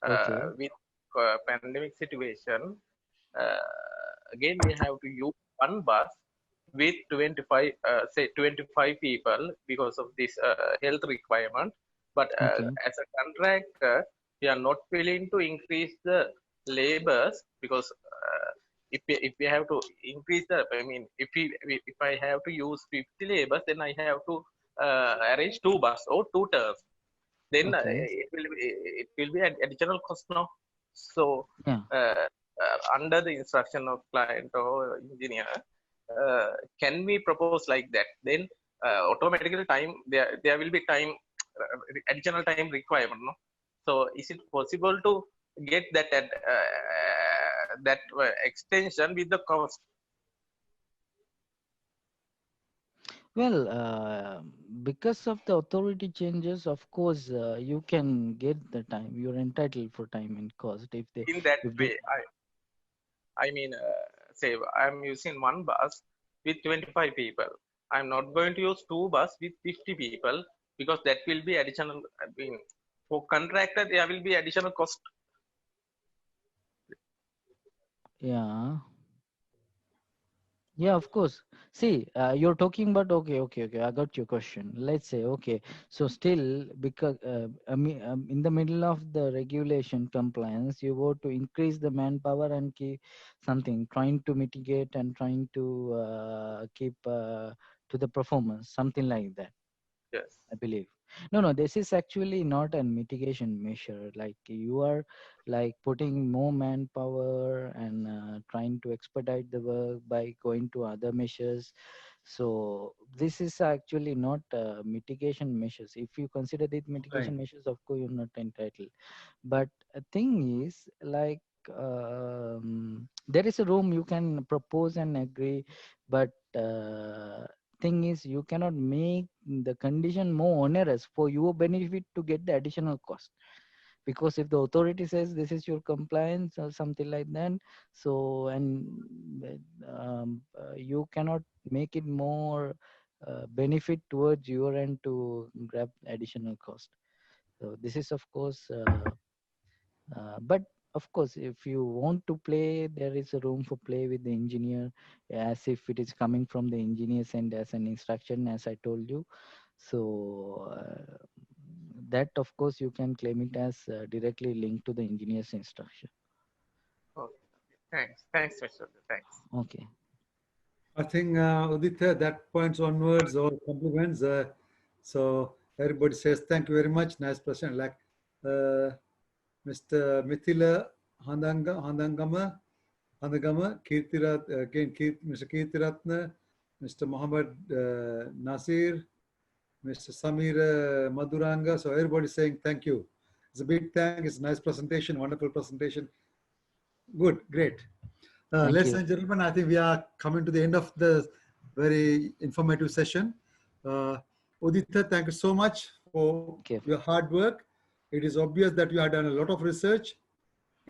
Okay. With pandemic situation, again, we have to use one bus with 25, say 25 people because of this health requirement. But Okay. as a contractor, we are not willing to increase the labors because if we have to increase the, I mean, if I have to use 50 labors, then I have to arrange 2 bus or 2 turns. Then Okay. it will be an additional cost now. So Yeah. under the instruction of client or engineer, can we propose like that? Then automatically there will be time additional time requirement, no? So is it possible to get that extension with the cost? Well, because of the authority changes, of course, you can get the time. You're entitled for time and cost if they. In that If way, they, I mean, say I'm using one bus with 25 people. I'm not going to use 2 bus with 50 people because that will be additional. I mean, for contractor, there will be additional cost. yeah. Yeah, of course. See, you're talking about, okay. I got your question. Let's say, okay. So still, because in the middle of the regulation compliance, you go to increase the manpower and keep something, trying to mitigate and trying to keep to the performance, something like that. Yes. I believe. No, this is actually not a mitigation measure. Like you are like putting more manpower and trying to expedite the work by going to other measures. So this is actually not mitigation measures. If you consider it mitigation Right. measures, of course you're not entitled. But a thing is like there is a room you can propose and agree, but thing is you cannot make the condition more onerous for your benefit to get the additional cost, because if the authority says this is your compliance or something like that, so and you cannot make it more benefit towards your end to grab additional cost. So this is of course but of course, if you want to play, there is a room for play with the engineer, as if it is coming from the engineer's end as an instruction, as I told you. So that, of course, you can claim it as directly linked to the engineer's instruction. Okay. Thanks, Mr. Thanks. Okay. I think, Uditya, that points onwards or compliments. So everybody says, thank you very much. Nice person. Like Mr. Mithila Handangama, Kirtirat, again, Mr. Kirtiratna, Mr. Muhammad Nasir, Mr. Samir Maduranga. So everybody saying thank you. It's a big thank. It's a nice presentation, wonderful presentation. Good, great. Ladies and gentlemen, I think we are coming to the end of the very informative session. Uditya, thank you so much for your hard work. It is obvious that you have done a lot of research.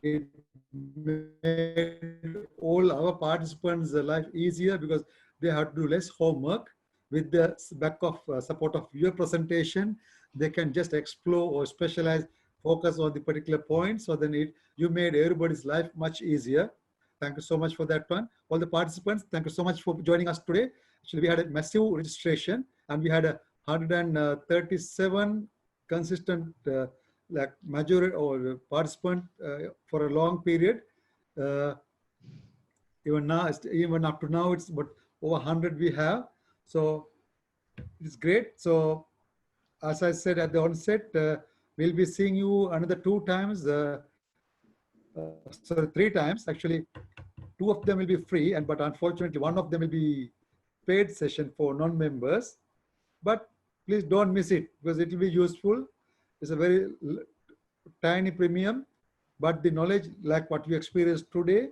It made all our participants' life easier because they have to do less homework. With the back of support of your presentation, they can just explore or specialize, focus on the particular point. So then you made everybody's life much easier. Thank you so much for that one. All the participants, thank you so much for joining us today. Actually, we had a massive registration and we had 137 consistent like majority or participant for a long period. Even up to now, it's about over 100 we have. So it's great. So as I said at the onset, we'll be seeing you another 2 times, sorry, 3 times. Actually, 2 of them will be free, but unfortunately, 1 of them will be paid session for non-members. But please don't miss it because it will be useful. It's a very tiny premium, but the knowledge, like what we experienced today,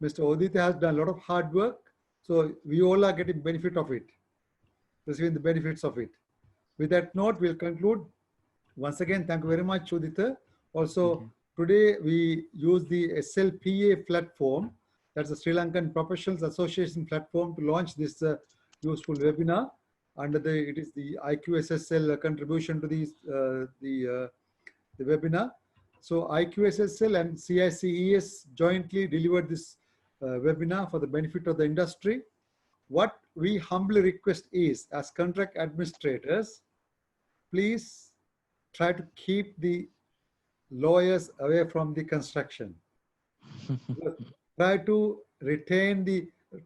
Mr. Udita has done a lot of hard work. So we all are getting benefit of it, receiving the benefits of it. With that note, we'll conclude. Once again, thank you very much, Udita. Also, today we use the SLPA platform. That's the Sri Lankan Professionals Association platform to launch this useful webinar. Under it is the IQSSL contribution to the webinar. So IQSSL and CICES jointly delivered this webinar for the benefit of the industry. What we humbly request is, as contract administrators, please try to keep the lawyers away from the construction. Try to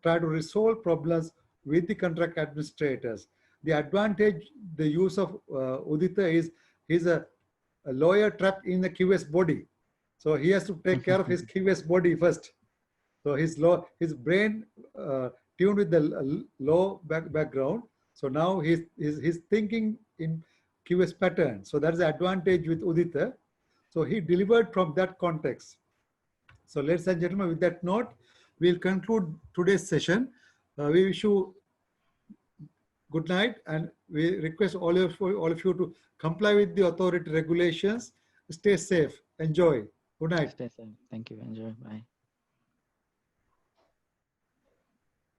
resolve problems with the contract administrators. The advantage, the use of Udita is, he's a lawyer trapped in the QS body. So he has to take care of his QS body first. So his brain tuned with the law background. So now he's thinking in QS pattern. So that's the advantage with Udita. So he delivered from that context. So ladies and gentlemen, with that note, we'll conclude today's session. We wish you good night, and we request all of you to comply with the authority regulations. Stay safe. Enjoy. Good night. Stay safe. Thank you. Enjoy. Bye.